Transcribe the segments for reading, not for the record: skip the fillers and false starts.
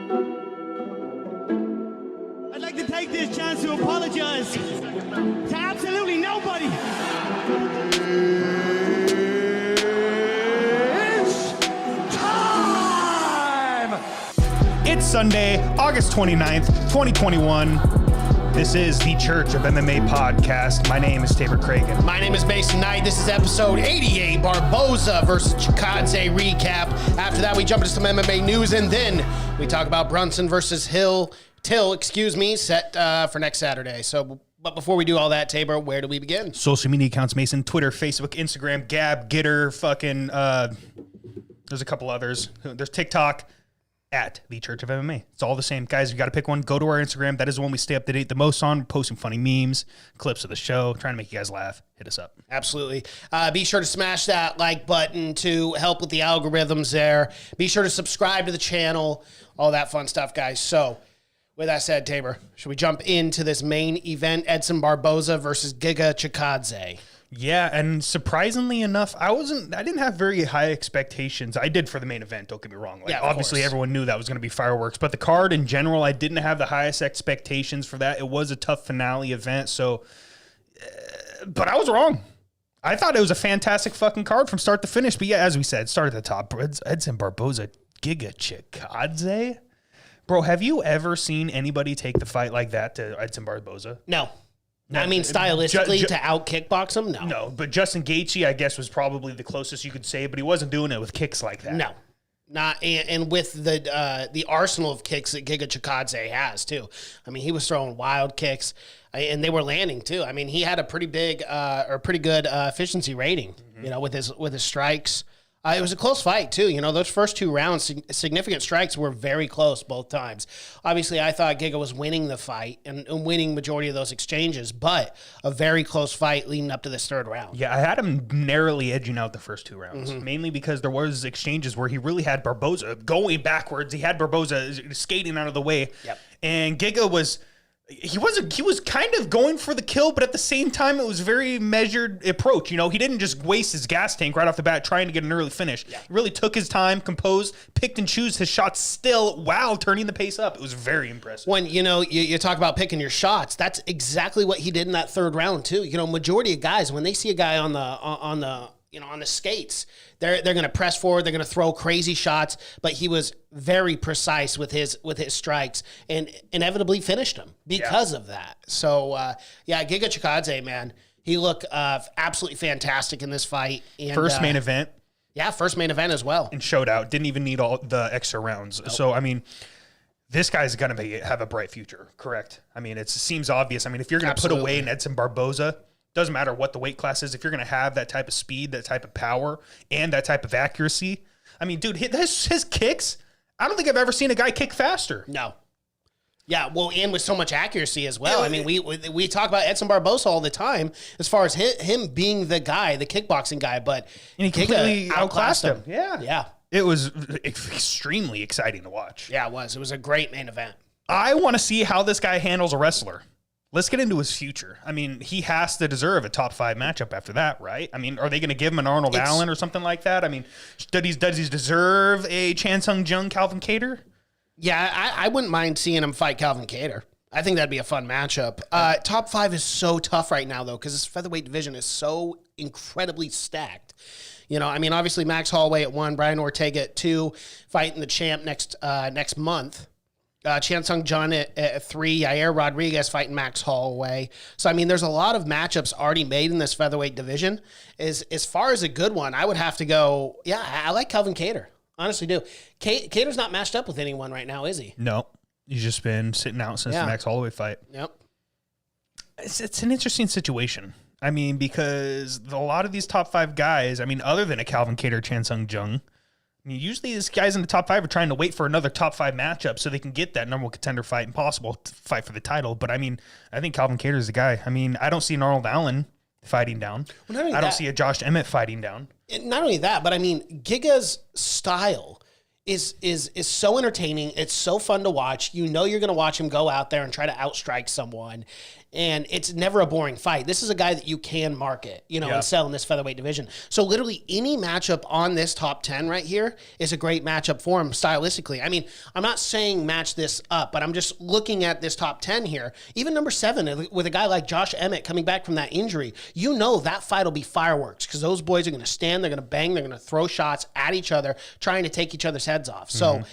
I'd like to take this chance to apologize to absolutely nobody. It's time! It's Sunday, August 29th, 2021. This is the Church of MMA podcast. My name is Tabor Cragen. My name is Mason Knight. This is episode 88, Barboza versus Chikadze recap. After that, we jump into some MMA news, and then we talk about Brunson versus Till, set for next Saturday. But before we do all that, Tabor, where do we begin? Social media accounts, Mason, Twitter, Facebook, Instagram, Gab, Gitter, there's a couple others. There's TikTok. At the Church of MMA. It's all the same. Guys, you got to pick one. Go to our Instagram. That is the one we stay up to date the most on. We're posting funny memes, clips of the show, trying to make you guys laugh. Hit us up. Absolutely. Be sure to smash that like button to help with the algorithms there. Be sure to subscribe to the channel. All that fun stuff, guys. So, with that said, Tabor, should we jump into this main event? Edson Barboza versus Giga Chikadze. Yeah, and surprisingly enough, I didn't have very high expectations. I did for the main event, don't get me wrong. Obviously, everyone knew that was going to be fireworks, but the card in general, I didn't have the highest expectations for that. It was a tough finale event, but I was wrong. I thought it was a fantastic fucking card from start to finish, but yeah, as we said, start at the top. Edson Barboza, Giga Chikadze? Bro, have you ever seen anybody take the fight like that to Edson Barboza? No. I mean, stylistically, to out-kickbox him? No. No, but Justin Gaethje, I guess, was probably the closest you could say, but he wasn't doing it with kicks like that. No. Not and with the arsenal of kicks that Giga Chikadze has, too. I mean, he was throwing wild kicks, and they were landing, too. I mean, he had a pretty good efficiency rating, with his strikes. It was a close fight, too. Those first two rounds, significant strikes were very close both times. Obviously, I thought Giga was winning the fight and winning majority of those exchanges, but a very close fight leading up to this third round. Yeah, I had him narrowly edging out the first two rounds, mainly because there was exchanges where he really had Barboza going backwards. He had Barboza skating out of the way, and Giga was... He was kind of going for the kill, but at the same time, it was a very measured approach. He didn't just waste his gas tank right off the bat trying to get an early finish. Yeah. He really took his time, composed, picked and chose his shots still while turning the pace up. It was very impressive. When, you talk about picking your shots, that's exactly what he did in that third round, too. Majority of guys, when they see a guy on the skates, they're going to press forward. They're going to throw crazy shots, but he was very precise with his strikes and inevitably finished them because of that. So, Giga Chikadze, man, he looked absolutely fantastic in this fight. And, first main event. Yeah, first main event as well. And showed out. Didn't even need all the extra rounds. Nope. So, I mean, this guy's going to have a bright future, correct? I mean, it seems obvious. I mean, if you're going to put away an Edson Barboza, doesn't matter what the weight class is. If you're going to have that type of speed, that type of power, and that type of accuracy, I mean, dude, his kicks, I don't think I've ever seen a guy kick faster. No. Yeah, well, and with so much accuracy as well. I mean, we talk about Edson Barboza all the time as far as him being the guy, the kickboxing guy, but and he completely outclassed him. Yeah. It was extremely exciting to watch. Yeah, it was. It was a great main event. I want to see how this guy handles a wrestler. Let's get into his future. I mean, he has to deserve a top 5 matchup after that, right? I mean, are they going to give him an Arnold Allen or something like that? I mean, does he deserve a Chan Sung Jung, Calvin Kattar? Yeah, I wouldn't mind seeing him fight Calvin Kattar. I think that'd be a fun matchup. Top 5 is so tough right now, though, because this featherweight division is so incredibly stacked. I mean, obviously Max Holloway at 1, Brian Ortega at 2, fighting the champ next month. Chan Sung Jung at 3, Yair Rodriguez fighting Max Holloway. So, I mean, there's a lot of matchups already made in this featherweight division. As far as a good one, I would have to go, I like Calvin Kattar. Honestly do. Kattar's not matched up with anyone right now, is he? No. He's just been sitting out since the Max Holloway fight. Yep. It's an interesting situation. I mean, because a lot of these top 5 guys, I mean, other than a Calvin Kattar, Chan Sung Jung, I mean, usually these guys in the top 5 are trying to wait for another top 5 matchup so they can get that number 1 contender fight and possible fight for the title. But, I mean, I think Calvin Kattar is the guy. I mean, I don't see an Arnold Allen fighting down. Well, I don't see a Josh Emmett fighting down. Not only that, but, I mean, Giga's style is so entertaining. It's so fun to watch. You know you're going to watch him go out there and try to outstrike someone. And it's never a boring fight. This is a guy that you can market, and sell in this featherweight division. So literally any matchup on this top 10 right here is a great matchup for him stylistically. I mean, I'm not saying match this up, but I'm just looking at this top 10 here. Even number 7 with a guy like Josh Emmett coming back from that injury, that fight will be fireworks because those boys are going to stand, they're going to bang, they're going to throw shots at each other, trying to take each other's heads off. So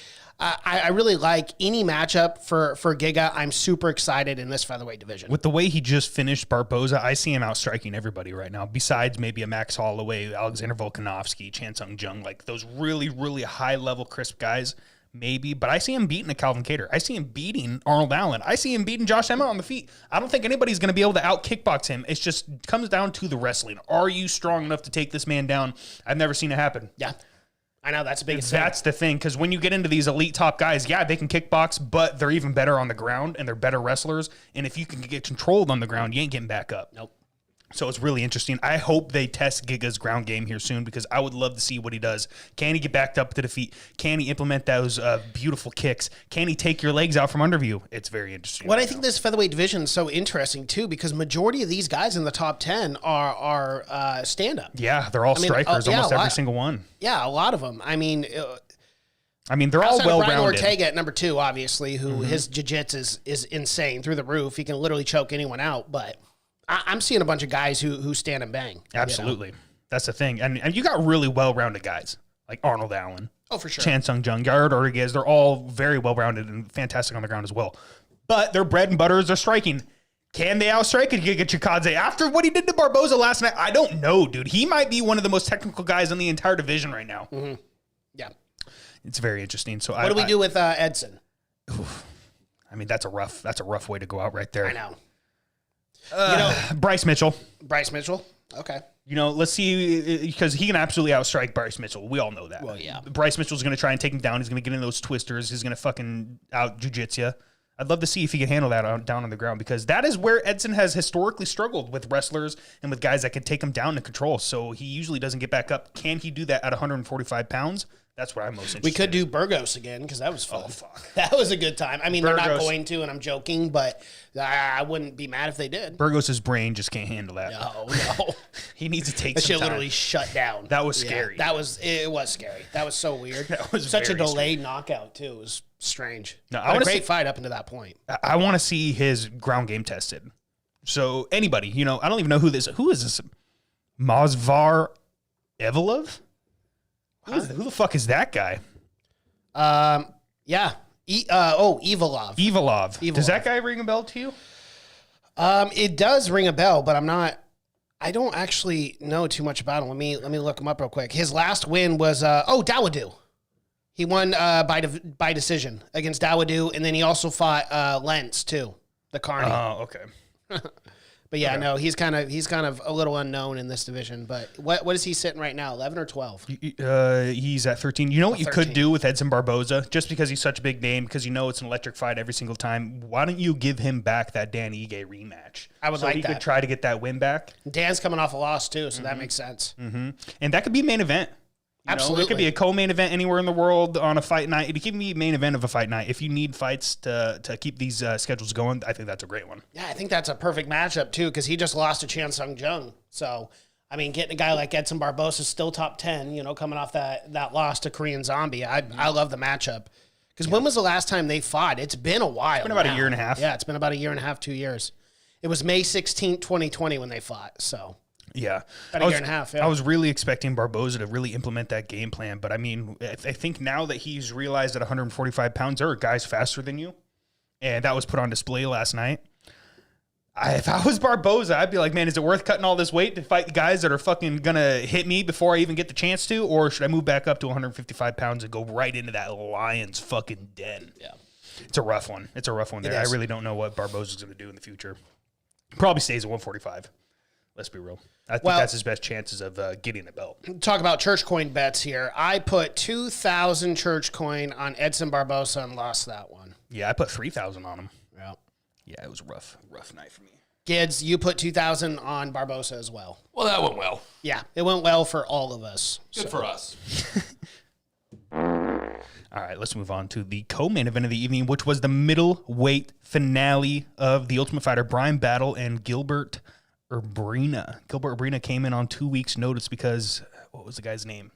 I really like any matchup for Giga. I'm super excited in this featherweight division. With the way he just finished Barboza, I see him outstriking everybody right now, besides maybe a Max Holloway, Alexander Volkanovski, Chan Sung Jung, like those really, really high-level crisp guys, maybe. But I see him beating a Calvin Kattar. I see him beating Arnold Allen. I see him beating Josh Emmett on the feet. I don't think anybody's going to be able to out-kickbox him. It just comes down to the wrestling. Are you strong enough to take this man down? I've never seen it happen. Yeah. I know, that's a big thing. That's the thing, because when you get into these elite top guys, they can kickbox, but they're even better on the ground, and they're better wrestlers. And if you can get controlled on the ground, you ain't getting back up. Nope. So it's really interesting. I hope they test Giga's ground game here soon because I would love to see what he does. Can he get backed up to the feet? Can he implement those beautiful kicks? Can he take your legs out from under you? It's very interesting. What I think this featherweight division is so interesting, too, because majority of these guys in the top 10 are stand-up. Yeah, they're all strikers, almost every single one. Yeah, a lot of them. I mean, they're all well-rounded. Brian Ortega at number 2, obviously, who his jiu-jitsu is insane through the roof. He can literally choke anyone out, but I'm seeing a bunch of guys who stand and bang. Absolutely. That's the thing. And you got really well-rounded guys, like Arnold Allen. Oh, for sure. Chan Sung Jung, Gerald Rodriguez. They're all very well-rounded and fantastic on the ground as well. But their bread and butter is their striking. Can they outstrike Giga Chikadze after what he did to Barboza last night? I don't know, dude. He might be one of the most technical guys in the entire division right now. Mm-hmm. Yeah. It's very interesting. So what do we do with Edson? I mean, that's a rough way to go out right there. I know. Bryce Mitchell. Bryce Mitchell. Okay. Let's see, because he can absolutely outstrike Bryce Mitchell. We all know that. Well, yeah. Bryce Mitchell's going to try and take him down. He's going to get in those twisters. He's going to fucking out jiu-jitsu. I'd love to see if he can handle that down on the ground because that is where Edson has historically struggled with wrestlers and with guys that can take him down to control. So he usually doesn't get back up. Can he do that at 145 pounds? That's what I'm most interested in. We could do Burgos again because that was fun. Oh, fuck. That was a good time. I mean, Burgos. They're not going to, and I'm joking, but I wouldn't be mad if they did. Burgos' brain just can't handle that. No. He needs to take that some shit time. literally shut down. That was scary. It was scary. That was so weird. That was such a very delayed knockout, too. It was strange. No, I want a great fight up until that point. I want to see his ground game tested. So anybody, I don't even know who is this? Mazvar Evolov? Who the fuck is that guy? Yeah. Evolov. Evolov. Does that guy ring a bell to you? It does ring a bell, but I don't actually know too much about him. Let me look him up real quick. His last win was Dawoodu. He won by decision against Dawoodu, and then he also fought Lentz too, the Carney. Oh, okay. But yeah, no, he's kind of a little unknown in this division. But what is he sitting right now? 11 or 12? He's at 13. You know what you 13. could do with Edson Barboza, just because he's such a big name, because it's an electric fight every single time. Why don't you give him back that Dan Ige rematch? I would like that. So he could try to get that win back. Dan's coming off a loss too, so that makes sense. Mm-hmm. And that could be a main event. Absolutely. It could be a co-main event anywhere in the world on a fight night. It could be a main event of a fight night. If you need fights to keep these schedules going, I think that's a great one. Yeah, I think that's a perfect matchup, too, because he just lost to Chan Sung Jung. So, I mean, getting a guy like Edson Barboza still top 10, coming off that loss to Korean Zombie. I love the matchup. Because when was the last time they fought? It's been a while. It's been about a year and a half. Yeah, it's been about a year and a half, 2 years. It was May 16th, 2020 when they fought, so... Yeah. About a year and a half, yeah. I was really expecting Barboza to really implement that game plan, but I mean, I think now that he's realized at 145 pounds, there are guys faster than you, and that was put on display last night. If I was Barboza, I'd be like, man, is it worth cutting all this weight to fight guys that are fucking gonna hit me before I even get the chance to, or should I move back up to 155 pounds and go right into that lion's fucking den? Yeah. It's a rough one. there. I really don't know what Barboza's gonna do in the future. Probably stays at 145. Let's be real. I think that's his best chances of getting a belt. Talk about church coin bets here. I put 2,000 church coin on Edson Barboza and lost that one. Yeah, I put 3,000 on him. Yeah. Yeah, it was a rough night for me. Gids, you put 2,000 on Barboza as well. Well, that went well. Yeah, it went well for all of us. Good for us. All right, let's move on to the co-main event of the evening, which was the middleweight finale of the Ultimate Fighter Bryan Battle and Gilbert Urbina. Gilbert Urbina came in on 2 weeks' notice because, what was the guy's name?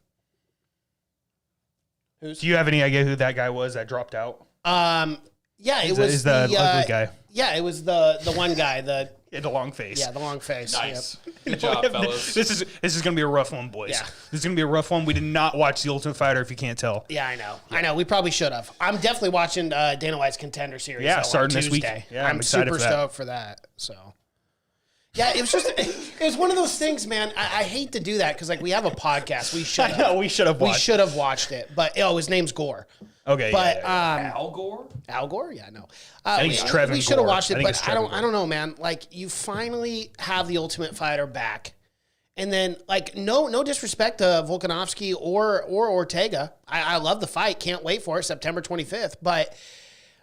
Do you have any idea who that guy was that dropped out? Yeah, it was the ugly guy. Yeah, it was the one guy, the long face. Yeah, the long face. Nice. Yep. Good job, fellas. This is gonna be a rough one, boys. Yeah. This is gonna be a rough one. We did not watch The Ultimate Fighter, if you can't tell. Yeah, I know. I know. We probably should have. I'm definitely watching Dana White's Contender Series. Yeah, though, starting on this week. Tuesday. Yeah, I'm excited super for that. stoked for that. So. Yeah, it was just it was one of those things, man. I hate to do that because like we have a podcast. We should have. I know, we should have watched. We should have watched it, but his name's Gore. Okay, but Al Gore? Al Gore, yeah, no. I think it's Trevin We should have Gore. watched it, I think it's but Trevin I don't know, man. Like you finally have the Ultimate Fighter back, and then like no disrespect to Volkanovski or Ortega. I love the fight. Can't wait for it, September 25th. But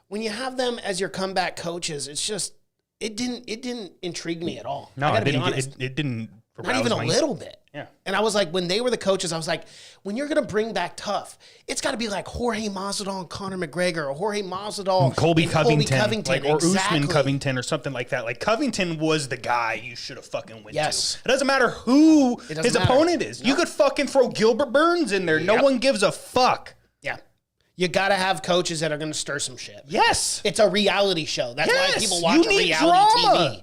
when you have them as your comeback coaches, it's just it didn't intrigue me at all. No, I gotta it didn't. be honest. It didn't. Not even a little bit. Yeah. And I was like, when they were the coaches, I was like, when you're going to bring back tough, it's got to be like Jorge Masvidal and Conor McGregor or Jorge Masvidal and Colby Covington. Like, or exactly. Usman Covington or something like that. Like Covington was the guy you should have fucking went Yes. to. It doesn't matter who doesn't his matter. opponent is. Yep. You could fucking throw Gilbert Burns in there. No Yep. one gives a fuck. Yeah. You got to have coaches that are going to stir some shit. Yes. It's a reality show. That's why Yes. people watch You need reality drama. TV.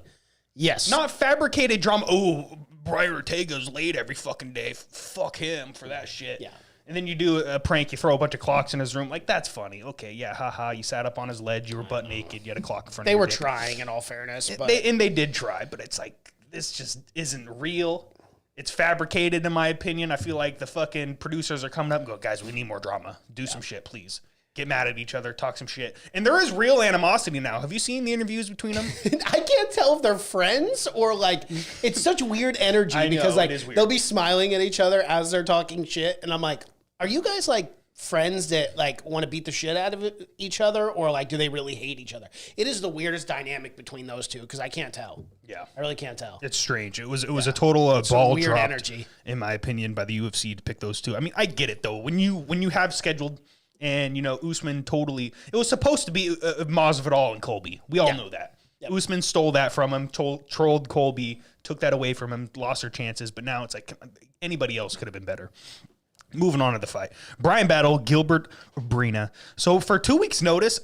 Yes. Not fabricated drama. Oh, Brian Ortega's late every fucking day. Fuck him for that shit. Yeah. And then you do a prank. You throw a bunch of clocks in his room. Like, that's funny. Okay, yeah, haha. You sat up on his ledge. You were butt naked. You had a clock in front of They you. were trying, in all fairness. But They did try, but it's like, this just isn't real. It's fabricated, in my opinion. I feel like the fucking producers are coming up and go, guys, we need more drama. Do some shit, please. Get mad at each other, talk some shit. And there is real animosity now. Have you seen the interviews between them? I can't tell if they're friends or like it's such weird energy I know, because like it is weird. they'll be smiling at each other as they're talking shit, and I'm like, are you guys like friends that like want to beat the shit out of each other, or like do they really hate each other? It is the weirdest dynamic between those two because I can't tell. Yeah. I really can't tell. It's strange. It was a total Some ball weird dropped, energy. in my opinion, by the UFC to pick those two. I mean, I get it though. When you have scheduled, and you know Usman totally, it was supposed to be Masvidal and Colby. We all know that. Yep. Usman stole that from him, trolled Colby, took that away from him, lost their chances. But now it's like anybody else could have been better. Moving on to the fight, Bryan Battle, Gilbert Urbina. So for 2 weeks' notice,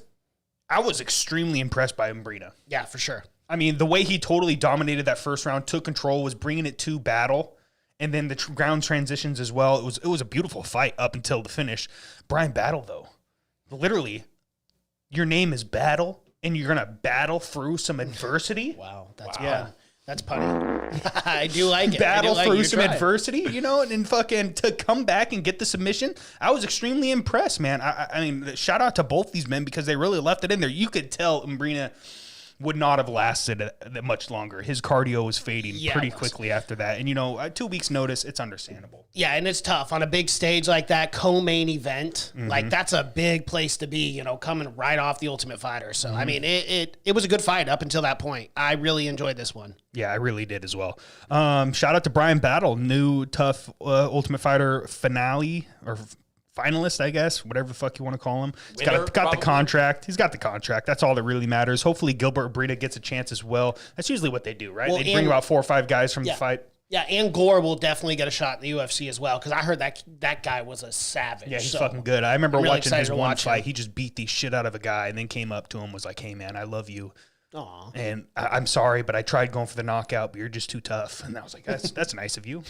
I was extremely impressed by Urbina. Yeah, for sure. I mean, the way he totally dominated that first round, took control, was bringing it to Battle, and then the ground transitions as well. It was a beautiful fight up until the finish. Bryan Battle, though, literally, your name is Battle, and you're gonna battle through some adversity. Wow, that's punny. That's punny. I do like it. Battle through some adversity. adversity, you know, and fucking to come back and get the submission. I was extremely impressed, man. I mean, shout out to both these men because they really left it in there. You could tell Urbina would not have lasted that much longer. His cardio was fading pretty quickly after that. And, you know, 2 weeks notice, it's understandable. Yeah, and it's tough on a big stage like that, co-main event. Like, that's a big place to be, you know, coming right off the Ultimate Fighter. So, I mean, it was a good fight up until that point. I really enjoyed this one. Yeah, I really did as well. Shout out to Bryan Battle, new tough Ultimate Fighter finale or finalist, I guess, whatever the fuck you want to call him. He's got the contract. He's got the contract. That's all that really matters. Hopefully Gilbert Urbina gets a chance as well. That's usually what they do, right? Well, They bring about 4 or 5 guys from the fight. Yeah, and Gore will definitely get a shot in the UFC as well because I heard that guy was a savage. Yeah, he's fucking good. I remember really watching his excited to one watch fight. him. He just beat the shit out of a guy and then came up to him, was like, hey, man, I love you. Aw. And I'm sorry, but I tried going for the knockout, but you're just too tough. And I was like, that's nice of you.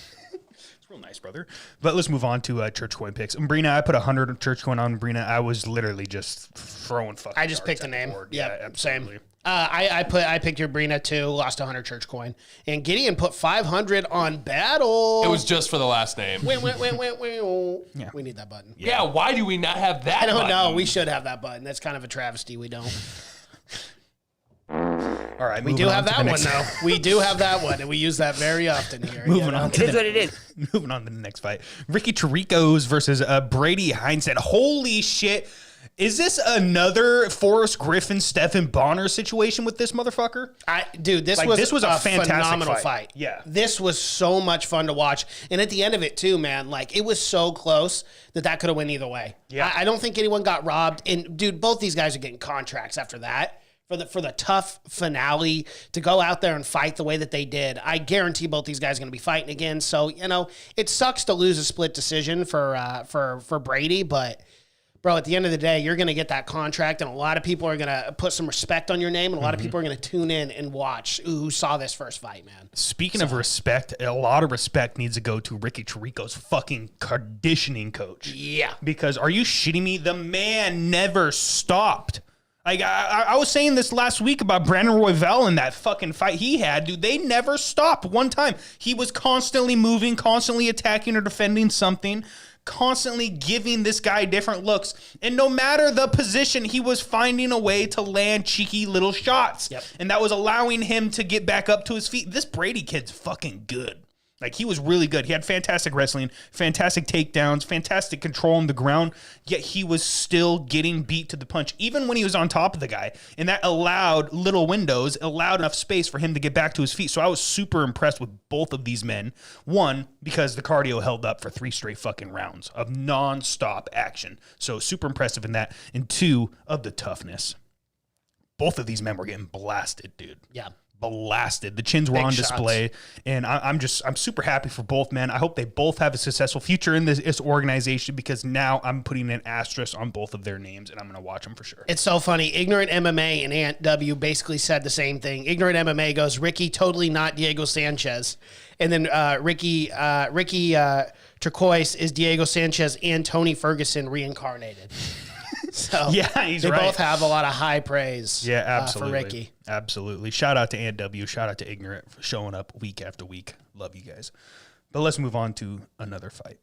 It's real nice, brother. But let's move on to church coin picks. Urbina, I put 100 church coin on Urbina. I was literally just throwing fucking I just darts picked a at the name. board. Yeah, absolutely. same. I picked Urbina too. Lost 100 church coin, and Gideon put 500 on Battle. It was just for the last name. Yeah. Yeah. We need that button. Yeah, why do we not have that I don't know. button? We should have that button. That's kind of a travesty. We don't. All right, We do have that one though. We do have that one, and we use that very often here. Moving on. It is what it is. Moving on to the next fight. Ricky Chirico's versus Brady Hindset. Holy shit. Is this another Forrest Griffin, Stephen Bonner situation with this motherfucker? This was a fantastic phenomenal fight. Yeah. This was so much fun to watch. And at the end of it too, man, like it was so close that could have went either way. Yeah. I don't think anyone got robbed. And dude, both these guys are getting contracts after that. For the tough finale to go out there and fight the way that they did. I guarantee both these guys are going to be fighting again. So, it sucks to lose a split decision for Brady, but bro, at the end of the day, you're going to get that contract, and a lot of people are going to put some respect on your name, and a lot of people are going to tune in and watch who saw this first fight, man. Speaking of respect, a lot of respect needs to go to Ricky Chirico's fucking conditioning coach. Yeah. Because are you shitting me? The man never stopped. Like, I was saying this last week about Brandon Royval and that fucking fight he had, dude. They never stopped one time. He was constantly moving, constantly attacking or defending something, constantly giving this guy different looks. And no matter the position, he was finding a way to land cheeky little shots. Yep. And that was allowing him to get back up to his feet. This Brady kid's fucking good. Like, he was really good. He had fantastic wrestling, fantastic takedowns, fantastic control on the ground, yet he was still getting beat to the punch, even when he was on top of the guy. And that allowed little windows, allowed enough space for him to get back to his feet. So I was super impressed with both of these men. One, because the cardio held up for 3 straight fucking rounds of nonstop action. So super impressive in that. And 2, of the toughness. Both of these men were getting blasted, dude. Yeah. Blasted. The chins were Big on shots. display, and I'm super happy for both men. I hope they both have a successful future in this organization, because now I'm putting an asterisk on both of their names, and I'm going to watch them for sure. It's so funny. Ignorant MMA and Ant W basically said the same thing. Ignorant MMA goes, Ricky, totally not Diego Sanchez. And then Ricky Turquoise is Diego Sanchez and Tony Ferguson reincarnated. So yeah, he's they right. both have a lot of high praise. Yeah, absolutely. For Ricky. Absolutely. Shout out to Ant W. Shout out to Ignorant for showing up week after week. Love you guys. But let's move on to another fight.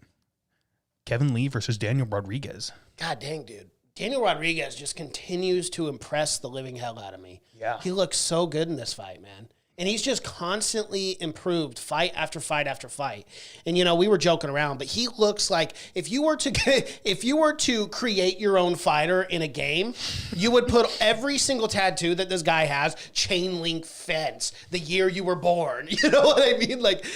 Kevin Lee versus Daniel Rodriguez. God dang, dude. Daniel Rodriguez just continues to impress the living hell out of me. Yeah. He looks so good in this fight, man. And he's just constantly improved fight after fight after fight. And, we were joking around, but he looks like if you were to create your own fighter in a game, you would put every single tattoo that this guy has, chain link fence, the year you were born. You know what I mean? Like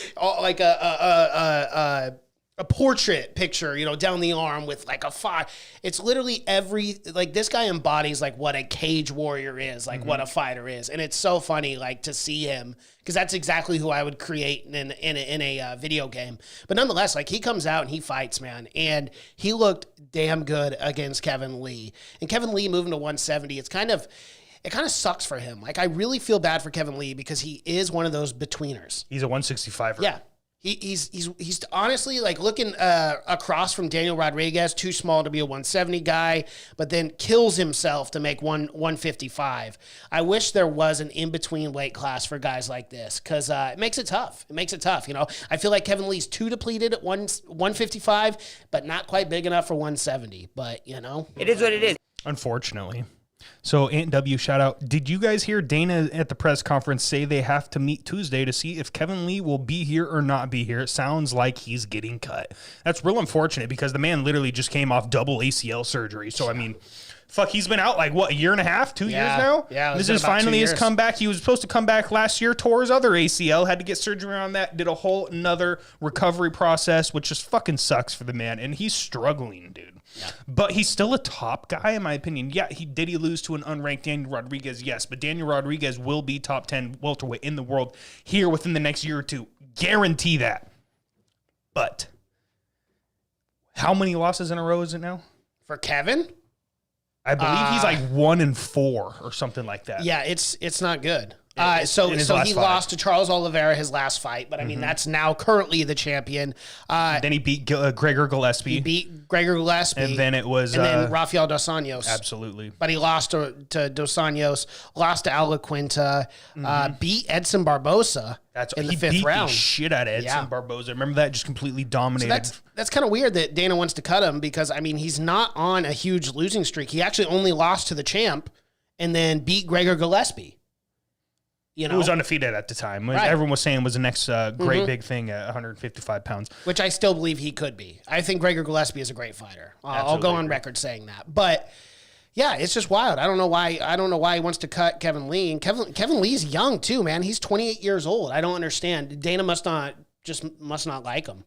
a portrait picture, down the arm with like a fire. It's literally this guy embodies like what a cage warrior is, like what a fighter is. And it's so funny, like to see him, because that's exactly who I would create in a video game. But nonetheless, like he comes out and he fights, man. And he looked damn good against Kevin Lee. And Kevin Lee moving to 170, it kind of sucks for him. Like I really feel bad for Kevin Lee because he is one of those betweeners. He's a 165er. Yeah. He's honestly like looking across from Daniel Rodriguez, too small to be a 170 guy, but then kills himself to make 155. I wish there was an in-between weight class for guys like this, because it makes it tough. I feel like Kevin Lee's too depleted at 155, but not quite big enough for 170. But, It is what it is. Unfortunately. So, Ant W, shout out. Did you guys hear Dana at the press conference say they have to meet Tuesday to see if Kevin Lee will be here or not be here? It sounds like he's getting cut. That's real unfortunate, because the man literally just came off double ACL surgery. So, I mean, fuck, he's been out like, what, a year and a half, 2 years now? Yeah. This is finally his comeback. He was supposed to come back last year, tore his other ACL, had to get surgery on that, did a whole another recovery process, which just fucking sucks for the man. And he's struggling, dude. Yeah. But he's still a top guy, in my opinion. Yeah, he lose to an unranked Daniel Rodriguez? Yes, but Daniel Rodriguez will be top 10 welterweight in the world here within the next year or two. Guarantee that. But how many losses in a row is it now? For Kevin? I believe he's like 1-4 or something like that. Yeah, it's not good. So he lost to Charles Oliveira his last fight, but I mean that's now currently the champion. Then he beat Gregor Gillespie. And then it was then Rafael Dos Anjos. Absolutely. But he lost to Dos Anjos, lost to Ala Quinta, beat Edson Barboza in the fifth round. He beat the shit out of Edson Barboza. Remember that? Just completely dominated. So that's kind of weird that Dana wants to cut him, because I mean he's not on a huge losing streak. He actually only lost to the champ and then beat Gregor Gillespie. He was undefeated at the time. Right. Everyone was saying was the next great big thing at 155 pounds. Which I still believe he could be. I think Gregor Gillespie is a great fighter. I'll go on record saying that. But Yeah, it's just wild. I don't know why. I don't know why he wants to cut Kevin Lee. And Kevin Lee's young too, man. He's 28 years old. I don't understand. Dana must not like him.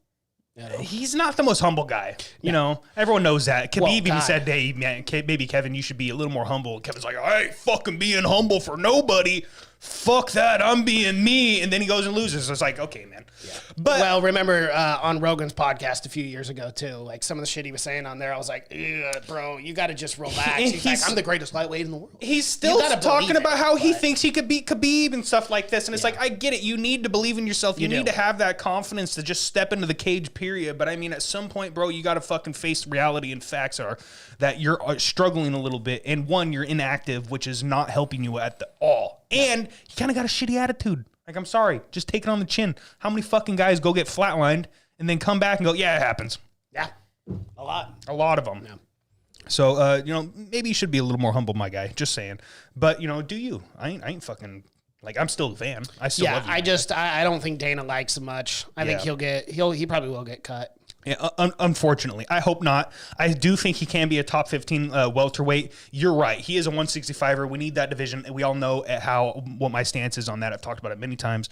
You know? He's not the most humble guy. You know, everyone knows that. Khabib even said, "Hey, man, maybe Kevin, you should be a little more humble." Kevin's like, "I ain't fucking being humble for nobody. Fuck that. I'm being me." And then he goes and loses. So it's like, okay, man. Yeah. But well, remember on Rogan's podcast a few years ago too, like some of the shit he was saying on there, I was like, bro, you got to just relax. He's like, I'm the greatest lightweight in the world. He's still talking about how he thinks he could beat Khabib and stuff like this. And it's like, I get it. You need to believe in yourself. You need to have that confidence to just step into the cage, period. But I mean, at some point, bro, you got to fucking face reality, and facts are that you're struggling a little bit. And one, you're inactive, which is not helping you at all. And you kind of got a shitty attitude. Like, I'm sorry, just take it on the chin. How many fucking guys go get flatlined and then come back and go, yeah, it happens? Yeah, a lot. A lot of them. Yeah. So, you know, maybe you should be a little more humble, my guy. Just saying. But, you know, do you? I ain't fucking, like, I'm still a fan. I still love you. I don't think Dana likes him much. I think he probably will get cut. Yeah, unfortunately. I hope not. I do think he can be a top 15 welterweight. You're right. He is a 165er. We need that division. We all know what my stance is on that. I've talked about it many times.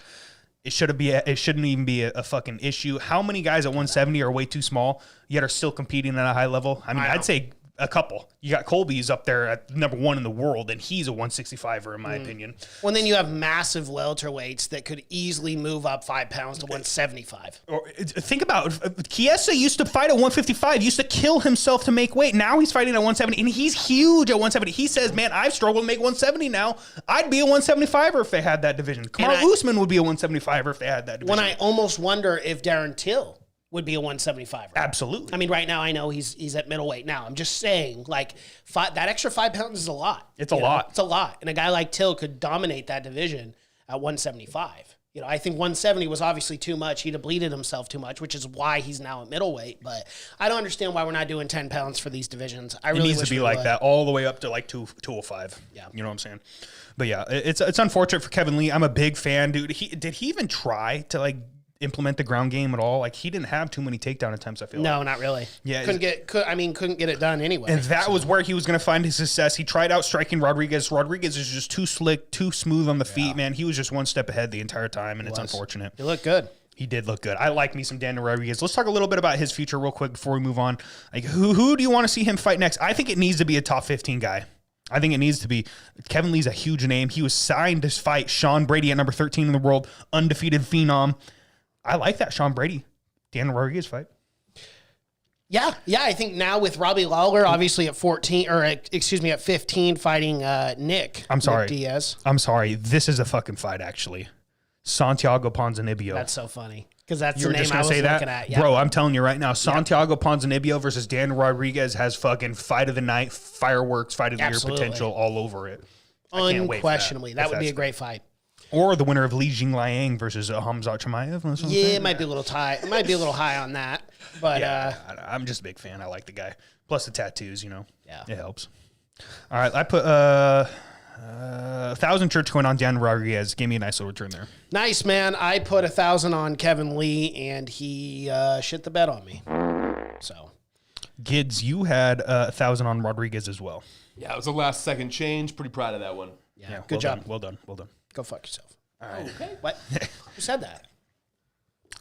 It shouldn't even be a fucking issue. How many guys at 170 are way too small yet are still competing at a high level? I mean, I'd say a couple. You got Colby's up there at #1 in the world, and he's a 165er in my opinion. Well, then you have massive welterweights that could easily move up 5 pounds to 175. Or think about Chiesa used to fight at 155, used to kill himself to make weight. Now he's fighting at 170, and he's huge at 170. He says, "Man, I've struggled to make 170 now. I'd be a 175er if they had that division. Camaro Usman would be a 175er if they had that division." When I almost wonder if Darren Till would be a 175. Absolutely. I mean, right now I know he's at middleweight now. I'm just saying, like, that extra 5 pounds is a lot. It's a lot. It's a lot. And a guy like Till could dominate that division at 175. You know, I think 170 was obviously too much. He depleted himself too much, which is why he's now at middleweight. But I don't understand why we're not doing 10 pounds for these divisions. It needs to be like that all the way up to like 205. Yeah. You know what I'm saying? But yeah, it's unfortunate for Kevin Lee. I'm a big fan, dude. Did he even try to like implement the ground game at all? Like, he didn't have too many takedown attempts, I feel like. No, not really. Yeah. Couldn't get it done anyway. And that was where he was going to find his success. He tried out striking Rodriguez. Rodriguez is just too slick, too smooth on the feet, man. He was just one step ahead the entire time, and it's unfortunate. He looked good. He did look good. I like me some Daniel Rodriguez. Let's talk a little bit about his future real quick before we move on. Like, who do you want to see him fight next? I think it needs to be a top 15 guy. I think it needs to be. Kevin Lee's a huge name. He was signed to fight Sean Brady at number 13 in the world, undefeated phenom. I like that Sean Brady, Daniel Rodriguez fight. Yeah. I think now with Robbie Lawler, obviously at 15 fighting Nick. I'm sorry, Nick Diaz. I'm sorry. This is a fucking fight, actually. Santiago Ponzinibbio. That's so funny because that's you the were name just I gonna was say looking that, at. Yeah. Bro. I'm telling you right now, Santiago Ponzinibbio versus Daniel Rodriguez has fucking fight of the night, fireworks, fight of the year potential all over it. Unquestionably, that would be a great fight. Or the winner of Li Jingliang versus Hamzat Chimaev. Yeah, it might be a little high. It might be a little high on that, but I'm just a big fan. I like the guy. Plus the tattoos, you know. Yeah, it helps. All right, I put 1,000 church coin on Dan Rodriguez. Gave me a nice little return there. Nice, man. I put 1,000 on Kevin Lee, and he shit the bed on me. So, Gids, you had 1,000 on Rodriguez as well. Yeah, it was a last second change. Pretty proud of that one. Yeah, good job. Well done. Go fuck yourself. All right. Okay. What? Who said that?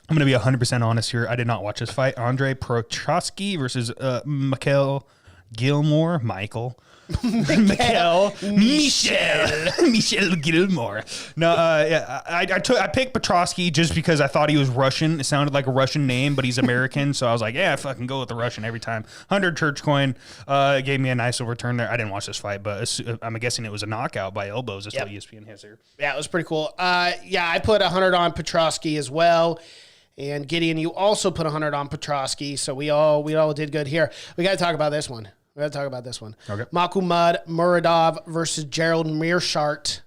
I'm going to be 100% honest here. I did not watch this fight. Andre Prochaska versus Michael Gilmore. Michael Gilmore. No, I picked Petrosky just because I thought he was Russian. It sounded like a Russian name, but he's American. So I was like, yeah, I fucking go with the Russian every time. 100 church coin gave me a nice little return there. I didn't watch this fight, but I'm guessing it was a knockout by elbows. That's what ESPN has here. Yeah, it was pretty cool. I put 100 on Petrosky as well. And Gideon, you also put 100 on Petrosky. So we all did good here. We got to talk about this one. Okay. Makumad Muradav versus Gerald Meerschaert.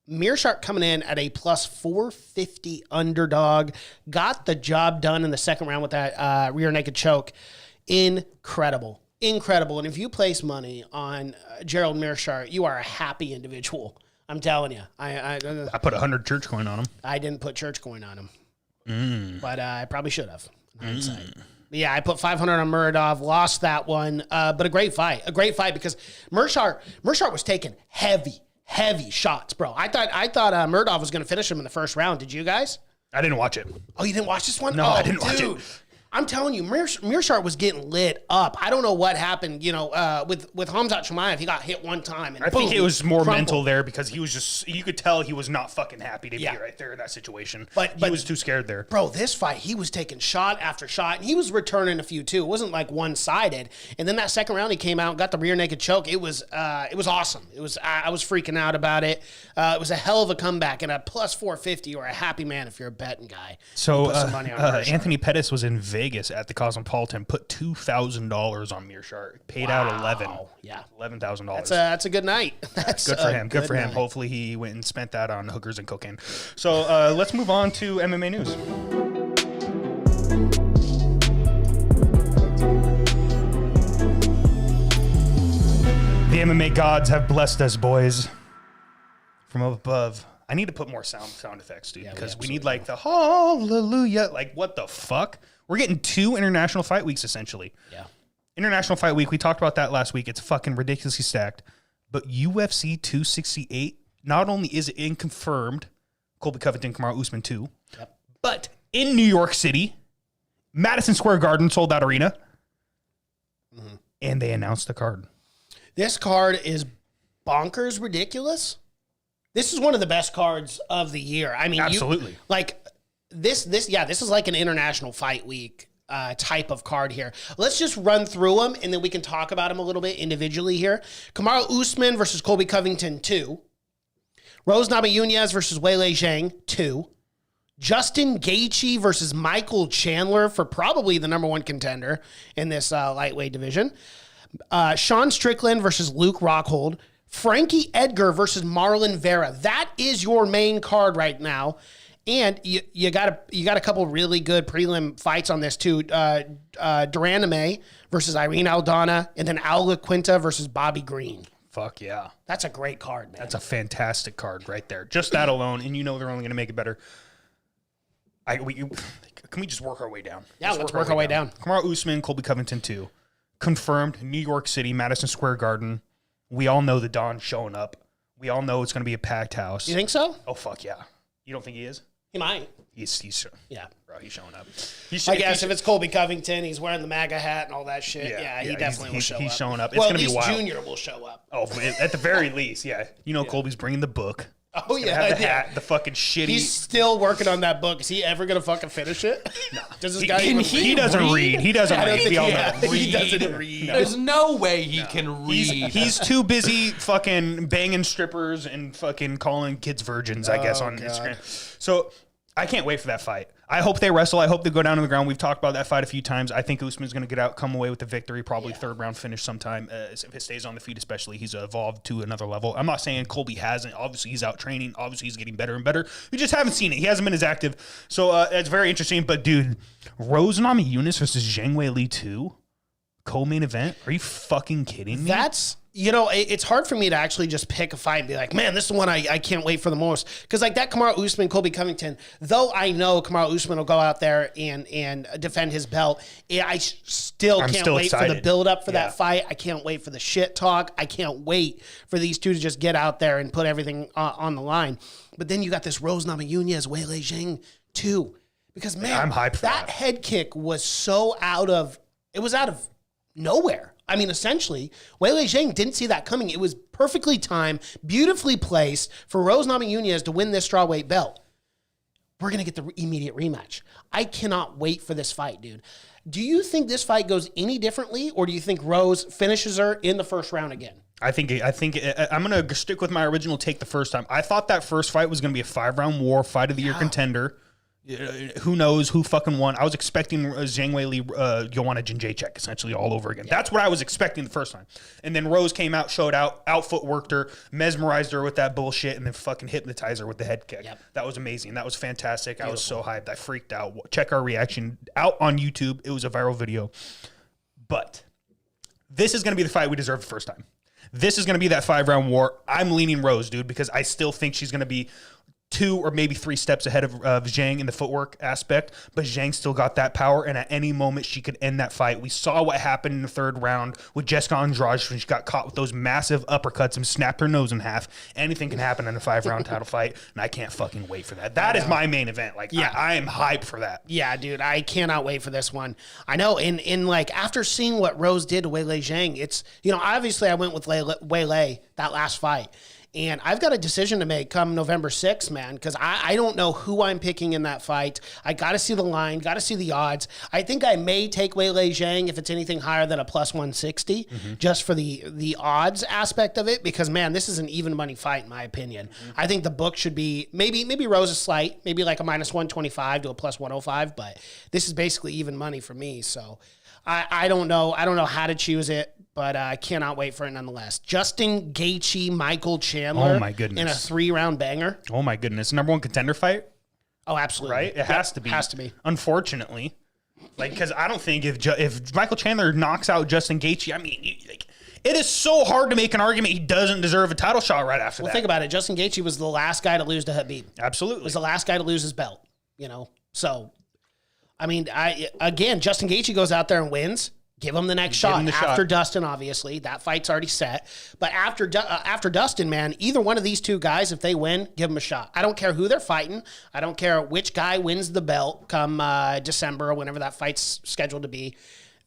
Meerschaert coming in at a plus 450 underdog. Got the job done in the second round with that rear naked choke. Incredible. And if you place money on Gerald Meerschaert, you are a happy individual. I'm telling you. I put 100 church coin on him. I didn't put church coin on him. But I probably should have. In hindsight. Yeah, I put 500 on Muradav, lost that one, but a great fight. A great fight because Mearshart was taking heavy shots, bro. I thought Muradav was going to finish him in the first round. Did you guys? I didn't watch it. Oh, you didn't watch this one? No, I didn't watch it. I'm telling you, Mearshart was getting lit up. I don't know what happened, with Khamzat Chimaev. He got hit one time. And I think it was more crumpled. mental there because he was just, you could tell he was not fucking happy to be right there in that situation. But he was too scared there. Bro, this fight, he was taking shot after shot, and he was returning a few too. It wasn't like one-sided. And then that second round, he came out and got the rear naked choke. It was awesome. I was freaking out about it. It was a hell of a comeback and a plus 450 or a happy man if you're a betting guy. So put some money on Anthony Pettis was in Vegas at the Cosmopolitan, put $2,000 on Mearshart, paid out 11. Yeah, $11,000. That's a good night. That's good for him. Good for him. Hopefully he went and spent that on hookers and cocaine. So let's move on to MMA news. The MMA gods have blessed us, boys, from above. I need to put more sound effects, dude, because we need like the hallelujah. Like, what the fuck? We're getting 2 international fight weeks, essentially. Yeah. International Fight Week, we talked about that last week. It's fucking ridiculously stacked. But UFC 268, not only is it confirmed, Colby Covington, Camaro, Usman 2, but in New York City, Madison Square Garden, sold out arena, and they announced the card. This card is bonkers ridiculous. This is one of the best cards of the year. I mean, absolutely. This is like an international fight week type of card here. Let's just run through them, and then we can talk about them a little bit individually here. Camaro Usman versus Colby Covington, 2. Rose Namajunas versus Weili Zhang, 2. Justin Gaethje versus Michael Chandler for probably the number 1 contender in this lightweight division. Sean Strickland versus Luke Rockhold. Frankie Edgar versus Marlon Vera. That is your main card right now. And you got a couple really good prelim fights on this too. Duraname versus Irene Aldana, and then Aula Quinta versus Bobby Green. Fuck yeah. That's a great card, man. That's a fantastic card right there. Just that alone, and they're only going to make it better. Can we just work our way down? Yeah, let's work our way down. Camaro Usman, Colby Covington 2. Confirmed, New York City, Madison Square Garden. We all know the Don's showing up. We all know it's going to be a packed house. You think so? Oh, fuck yeah. You don't think he is? He might. He's yeah. Bro, he's showing up. I guess if it's Colby Covington, he's wearing the MAGA hat and all that shit. Yeah, he definitely will show up. He's showing up. It's going to be wild. Junior will show up. Oh, at the very least, yeah. Colby's bringing the book. Oh, yeah. The hat, the fucking shitty. He's still working on that book. Is he ever going to fucking finish it? No. Does this guy he doesn't read. He doesn't read. He doesn't read. There's no way he can read. He's too busy fucking banging strippers and fucking calling kids virgins, I guess, on Instagram. So I can't wait for that fight. I hope they wrestle. I hope they go down to the ground. We've talked about that fight a few times. I think Usman's going to come away with the victory, probably 3rd round finish sometime. If it stays on the feet, especially, he's evolved to another level. I'm not saying Colby hasn't. Obviously, he's out training. Obviously, he's getting better and better. We just haven't seen it. He hasn't been as active. So it's very interesting. But, dude, Rose Namajunas versus Zhang Weili 2, co-main event? Are you fucking kidding me? It's hard for me to actually just pick a fight and be like, man, this is the one I can't wait for the most. Because like that Camaro Usman, Colby Covington, though I know Camaro Usman will go out there and defend his belt, I still can't wait excited. For the build-up for that fight. I can't wait for the shit talk. I can't wait for these two to just get out there and put everything on the line. But then you got this Rose Namajunas, Weili Zhang too. Because, man, I'm hyped for that head kick was so out of nowhere. I mean, essentially, Weili Zhang didn't see that coming. It was perfectly timed, beautifully placed for Rose Namajunas to win this strawweight belt. We're going to get the immediate rematch. I cannot wait for this fight, dude. Do you think this fight goes any differently, or do you think Rose finishes her in the first round again? I think I'm going to stick with my original take the first time. I thought that first fight was going to be a 5-round war, fight of the year contender. Who knows who fucking won? I was expecting Zhang Weili, Joanna Jędrzejczyk essentially all over again. That's what I was expecting the first time. And then Rose came out, showed out footworked her, mesmerized her with that bullshit, and then fucking hypnotized her with the head kick. Yep. That was amazing. That was fantastic. Beautiful. I was so hyped. I freaked out. Check our reaction out on YouTube. It was a viral video. But this is going to be the fight we deserved the first time. This is going to be that 5-round war. I'm leaning Rose, dude, because I still think she's going to be 2 or maybe 3 steps ahead of Zhang in the footwork aspect, but Zhang still got that power, and at any moment she could end that fight. We saw what happened in the 3rd round with Jessica Andrade when she got caught with those massive uppercuts and snapped her nose in half. Anything can happen in a 5-round title fight, and I can't fucking wait for that. That is my main event. Like, I am hyped for that. Yeah, dude, I cannot wait for this one. I know, in like, after seeing what Rose did to Weili Zhang, it's, obviously I went with Weili that last fight. And I've got a decision to make come November 6th, man, because I don't know who I'm picking in that fight. I got to see the line, got to see the odds. I think I may take Weili Zhang if it's anything higher than a plus 160, just for the odds aspect of it, because, man, this is an even money fight, in my opinion. I think the book should be maybe Rose is slight, maybe like a minus 125 to a plus 105, but this is basically even money for me. So I don't know. I don't know how to choose it, but I cannot wait for it nonetheless. Justin Gaethje, Michael Chandler. Oh, my goodness. In a 3-round banger. Oh, my goodness. Number 1 contender fight? Oh, absolutely. Right? It has to be. Has to be. Unfortunately. Like, because I don't think if Michael Chandler knocks out Justin Gaethje, I mean, it is so hard to make an argument he doesn't deserve a title shot right after that. Well, think about it. Justin Gaethje was the last guy to lose to Habib. Absolutely. Was the last guy to lose his belt, So, I mean, Justin Gaethje goes out there and wins. Give him the next shot. After Dustin, obviously. That fight's already set. But after Dustin, man, either one of these two guys, if they win, give them a shot. I don't care who they're fighting. I don't care which guy wins the belt come December or whenever that fight's scheduled to be.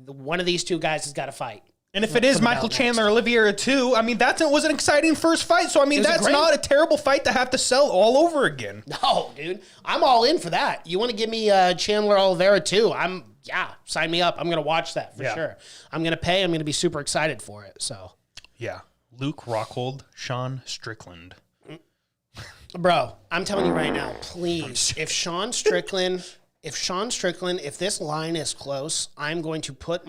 One of these two guys has got to fight. And if it is Michael Chandler or Oliveira too, I mean, was an exciting first fight. So, I mean, that's not a terrible fight to have to sell all over again. No, dude. I'm all in for that. You want to give me Chandler Oliveira too? Sign me up. I'm going to watch that for sure. I'm going to pay. I'm going to be super excited for it. So, yeah. Luke Rockhold, Sean Strickland. Bro, I'm telling you right now, please, if this line is close, I'm going to put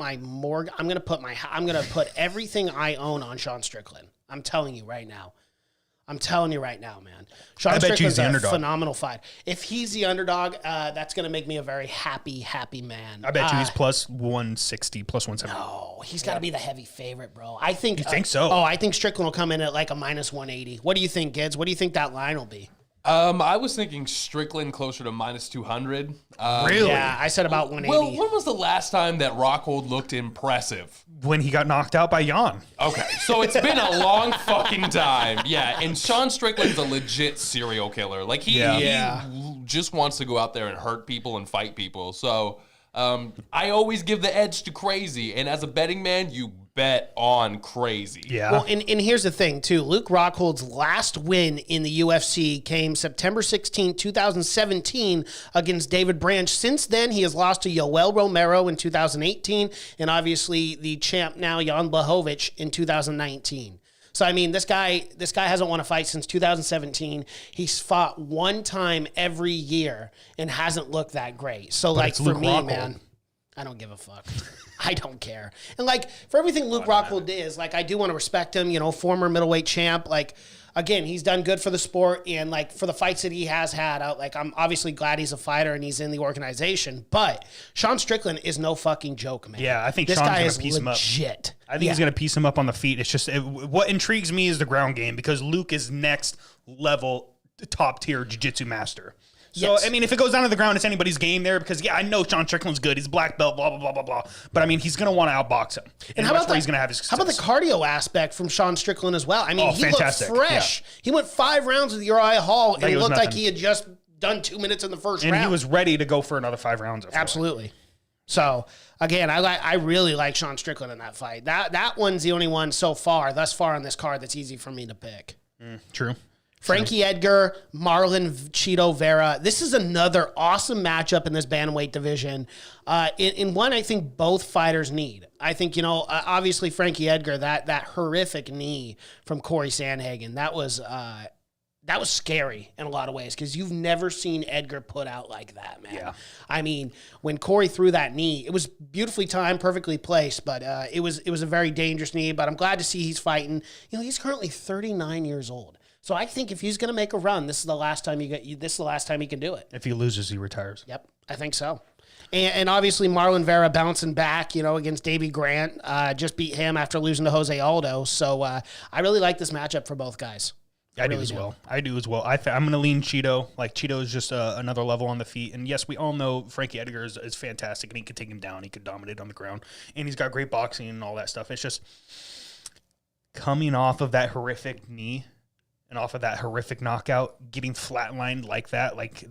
everything I own on Sean Strickland. I'm telling you right now. Man. Sean Strickland's a phenomenal fight. If he's the underdog, that's going to make me a very happy man. I bet you he's plus 160, plus 170. No, he's got to be the heavy favorite, bro. I think. You think so? I think Strickland will come in at like a minus 180. What do you think, Gids? What do you think that line will be? I was thinking Strickland closer to minus 200. Really? Yeah, I said about 180. Well, when was the last time that Rockhold looked impressive? When he got knocked out by Jan. Okay, so it's been a long fucking time. Yeah, and Sean Strickland's a legit serial killer. Like, he just wants to go out there and hurt people and fight people. So I always give the edge to Crazy. And as a betting man, you bet on Crazy. Yeah. Well, and here's the thing, too. Luke Rockhold's last win in the UFC came September 16, 2017 against David Branch. Since then, he has lost to Yoel Romero in 2018 and obviously the champ now, Jan Blachowicz, in 2019. So, I mean, this guy hasn't won a fight since 2017. He's fought one time every year and hasn't looked that great. So, like, for me, man, I don't give a fuck. I don't care. And, like, for everything Luke Rockhold is, like, I do want to respect him, former middleweight champ. Like, again, he's done good for the sport. And, like, for the fights that he has had, I'm obviously glad he's a fighter and he's in the organization. But Sean Strickland is no fucking joke, man. Yeah, I think this Sean's guy going is to piece him up. Legit. I think he's going to piece him up on the feet. It's just what intrigues me is the ground game because Luke is next level top tier jiu-jitsu master. So, yes. I mean, if it goes down to the ground, it's anybody's game there because, I know Sean Strickland's good. He's black belt, blah, blah, blah, blah, blah. But, I mean, he's going to want to outbox him. And how about he's going to have his success. How about the cardio aspect from Sean Strickland as well? I mean, he fantastic. Looked fresh. Yeah. He went 5 rounds with Uriah Hall and it looked nothing. like he had just done 2 minutes in the first round. And he was ready to go for another 5 rounds. Absolutely. So, again, I really like Sean Strickland in that fight. That one's the only one thus far on this card that's easy for me to pick. True. Frankie Edgar, Marlon Chito Vera. This is another awesome matchup in this bantamweight division. In one I think both fighters need. I think, obviously Frankie Edgar, that horrific knee from Corey Sandhagen, that was scary in a lot of ways because you've never seen Edgar put out like that, man. Yeah. I mean, when Corey threw that knee, it was beautifully timed, perfectly placed, but it was a very dangerous knee. But I'm glad to see he's fighting. He's currently 39 years old. So I think if he's going to make a run, this is the last time he can do it. If he loses, he retires. Yep, I think so. And obviously Marlon Vera bouncing back, against Davey Grant, just beat him after losing to Jose Aldo. So I really like this matchup for both guys. I do as well. I'm going to lean Cheeto. Like, Cheeto is just another level on the feet. And yes, we all know Frankie Edgar is fantastic, and he could take him down. He could dominate on the ground. And he's got great boxing and all that stuff. It's just coming off of that horrific knee and off of that horrific knockout, getting flatlined like that. Like,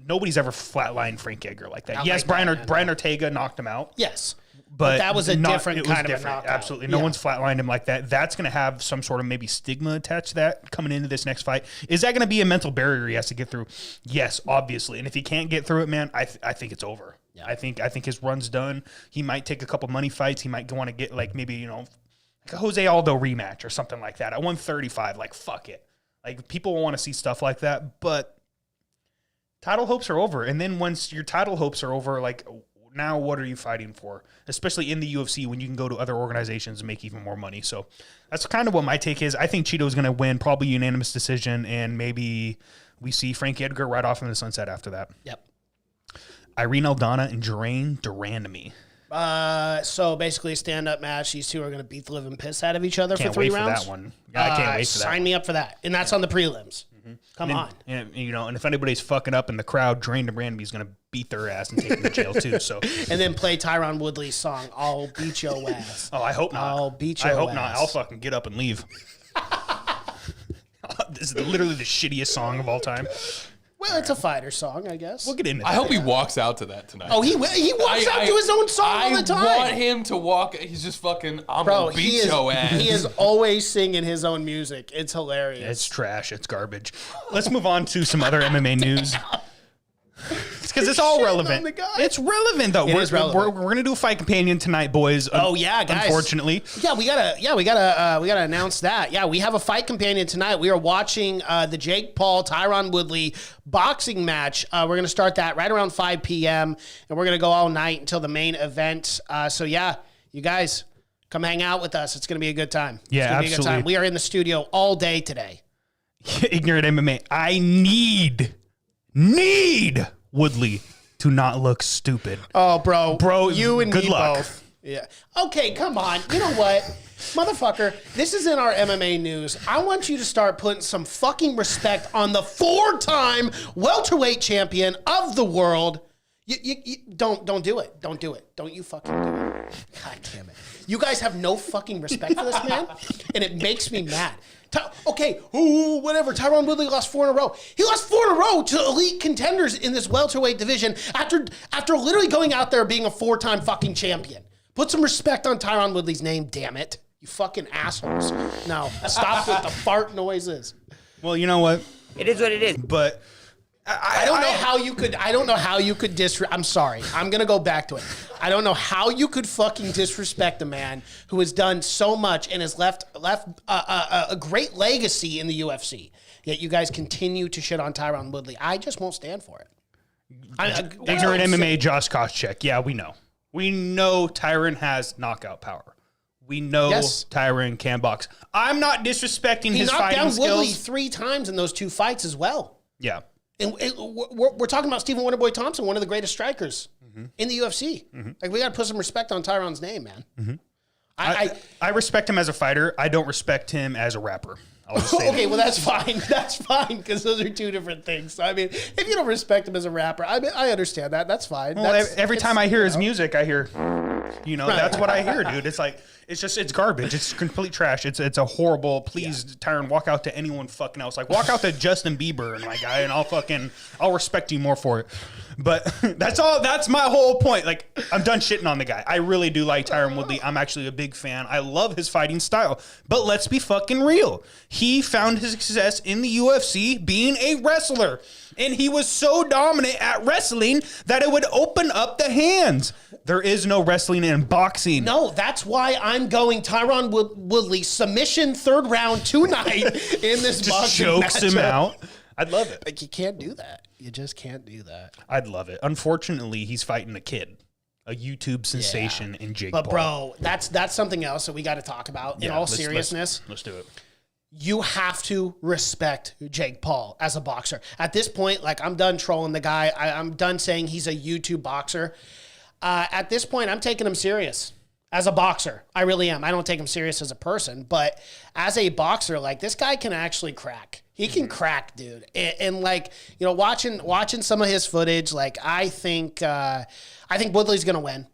nobody's ever flatlined Frankie Edgar like that. Not yes, like Brian Ortega knocked him out. Yes. But that was a different kind of a knockout. Absolutely. No one's flatlined him like that. That's going to have some sort of maybe stigma attached to that coming into this next fight. Is that going to be a mental barrier he has to get through? Yes, obviously. And if he can't get through it, man, I think it's over. Yeah. I think his run's done. He might take a couple money fights. He might want to get like maybe, like a Jose Aldo rematch or something like that. At 135, like fuck it. Like people will want to see stuff like that, but title hopes are over. And then once your title hopes are over, like now what are you fighting for? Especially in the UFC when you can go to other organizations and make even more money. So that's kind of what my take is. I think Cheeto's going to win, probably unanimous decision, and maybe we see Frankie Edgar right off in the sunset after that. Yep. Irene Aldana and Jeraine Durandamy. So basically a stand-up match. These two are going to beat the living piss out of each other Can't for 3 wait rounds. For that one. I can't wait for that. Sign me up for that. And that's on the prelims. Come on. And, and if anybody's fucking up in the crowd, Jeraine Durandamy is going to beat their ass and take them to jail too. So, and then play Tyron Woodley's song, "I'll Beat Your Ass." Oh, I hope not. I'll beat your ass. I hope not. I'll fucking get up and leave. This is literally the shittiest song of all time. Well, it's a fighter song, I guess. We'll get into that. I hope he walks out to that tonight. Oh, he walks out to his own song all the time. I want him to walk. He's just fucking, I'm going to beat your ass. He is always singing his own music. It's hilarious. It's trash. It's garbage. Let's move on to some other MMA news. It's because it's all relevant. It's relevant though. We're gonna do a fight companion tonight, boys. Oh yeah, guys. Unfortunately, we gotta announce that. Yeah, we have a fight companion tonight. We are watching the Jake Paul Tyron Woodley boxing match. We're gonna start that right around 5 p.m. and we're gonna go all night until the main event. So yeah, you guys come hang out with us. It's gonna be a good time. Yeah, absolutely. Be a good time. We are in the studio all day today. Ignorant MMA. I need Woodley to not look stupid. Oh, bro, you and good me luck. both. Yeah. Okay, come on. You know what, motherfucker? This is in our MMA news. I want you to start putting some fucking respect on the 4-time welterweight champion of the world. You don't do it. Don't do it. Don't you fucking do it. God damn it. You guys have no fucking respect for this man, and it makes me mad. Okay, whatever. Tyron Woodley lost 4 in a row. He lost 4 in a row to elite contenders in this welterweight division after literally going out there being a 4-time fucking champion. Put some respect on Tyron Woodley's name, damn it. You fucking assholes. No, stop with the fart noises. Well, you know what? It is what it is. But I don't know how you could. I don't know how you could I'm sorry. I'm gonna go back to it. I don't know how you could fucking disrespect a man who has done so much and has left a great legacy in the UFC. Yet you guys continue to shit on Tyron Woodley. I just won't stand for it. Ignorant MMA, Josh Koscheck. Yeah, we know. We know Tyron has knockout power. We know Tyron can box. I'm not disrespecting his fighting skills. He knocked down Woodley 3 times in those 2 fights as well. Yeah. And we're talking about Stephen Wonderboy Thompson, one of the greatest strikers in the UFC. Like, we got to put some respect on Tyron's name, man. I respect him as a fighter. I don't respect him as a rapper. I'll just say okay, well, that's fine. That's fine, because those are 2 different things. So, I mean, if you don't respect him as a rapper, I understand that. That's fine. Well, every time I hear his music, I hear, that's what I hear, dude. It's like, it's garbage. It's complete trash. It's a horrible, please, Tyron, walk out to anyone fucking else. Like, walk out to Justin Bieber and my guy, and I'll respect you more for it. But that's my whole point. Like, I'm done shitting on the guy. I really do like Tyron Woodley. I'm actually a big fan. I love his fighting style. But let's be fucking real. He found his success in the UFC being a wrestler. And he was so dominant at wrestling that it would open up the hands. There is no wrestling in boxing. No, that's why I'm going Tyron Woodley submission 3rd round tonight in this just boxing chokes matchup. him out. I'd love it. Like, you can't do that. You just can't do that. I'd love it. Unfortunately, he's fighting a kid, a YouTube sensation in Jake Paul. But bro, that's something else that we got to talk about in all seriousness. Let's do it. You have to respect Jake Paul as a boxer. At this point, like, I'm done trolling the guy. I'm done saying he's a YouTube boxer. At this point, I'm taking him serious as a boxer. I really am. I don't take him serious as a person, but as a boxer, like, this guy can actually crack. He can crack, dude. And like, you know, watching some of his footage, like I think Woodley's gonna win.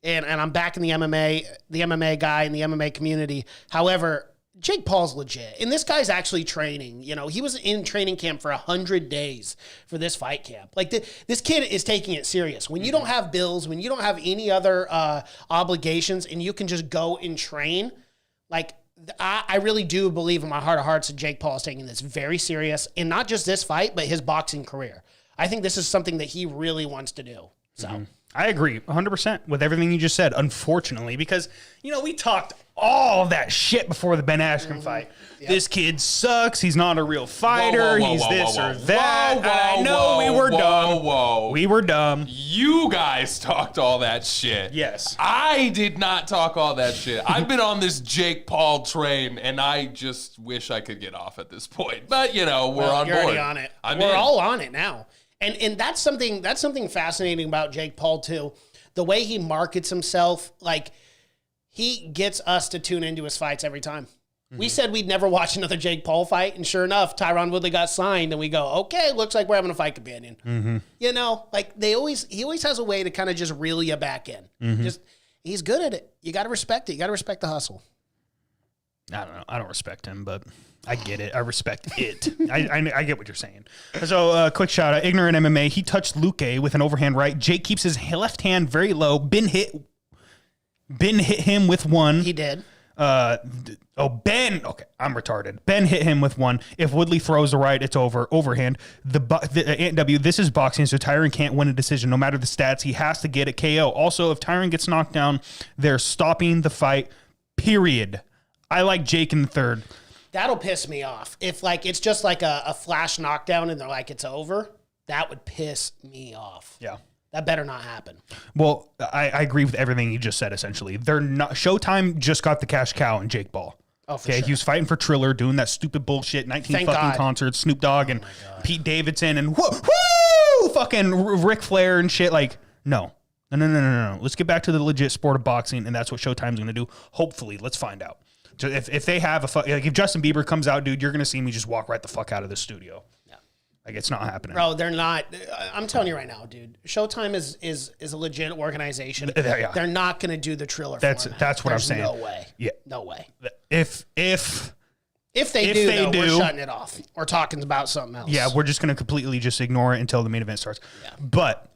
And I'm back in the MMA guy in the MMA community. However, Jake Paul's legit. And this guy's actually training. You know, he was in training camp for 100 days for this fight camp. Like this kid is taking it serious. When you don't have bills, when you don't have any other obligations, and you can just go and train, like I really do believe in my heart of hearts that Jake Paul is taking this very serious, and not just this fight, but his boxing career. I think this is something that he really wants to do. So I agree 100% with everything you just said, unfortunately, because, you know, we talked all that shit before the Ben Askren fight. Yep. This kid sucks. He's not a real fighter. He's this or that. I know we were dumb. We were dumb. You guys talked all that shit. Yes. I did not talk all that shit. I've been on this Jake Paul train, and I just wish I could get off at this point. But, you know, we're on you're board. Already on it. We're all on it now. And that's something fascinating about Jake Paul too. The way he markets himself, like he gets us to tune into his fights every time. Mm-hmm. We said we'd never watch another Jake Paul fight, and sure enough, Tyron Woodley got signed, and we go, okay, looks like we're having a fight companion. Mm-hmm. You know, like he always has a way to kind of just reel you back in. Mm-hmm. He's good at it. You got to respect it. You got to respect the hustle. I don't know. I don't respect him, but I get it. I respect it. I get what you're saying. So, quick shout out. Ignorant MMA. He touched Luque with an overhand right. Jake keeps his left hand very low. Ben hit him with one. He did. Ben. Okay, I'm retarded. Ben hit him with one. If Woodley throws the right, it's over. Overhand. This is boxing, so Tyron can't win a decision. No matter the stats, he has to get a KO. Also, if Tyron gets knocked down, they're stopping the fight, period. I like Jake in the third. That'll piss me off. If like it's just like a flash knockdown and they're like it's over, that would piss me off. Yeah. That better not happen. Well, I agree with everything you just said, essentially. They're not Showtime just got the cash cow in Jake Paul. Oh, for sure. He was fighting for Triller, doing that stupid bullshit 19 fucking concerts, Snoop Dogg and Pete Davidson and fucking Ric Flair and shit. Like, no. Let's get back to the legit sport of boxing, and that's what Showtime's going to do. Hopefully, let's find out. So if they have if Justin Bieber comes out, dude, you're gonna see me just walk right the fuck out of the studio. Yeah, like it's not happening, bro. They're not. I'm telling you right now, dude. Showtime is a legit organization. Yeah. They're not gonna do the Triller. That's what I'm saying. No way. Yeah, no way. If they do, we're shutting it off. We're talking about something else. Yeah, we're just gonna completely just ignore it until the main event starts. Yeah. But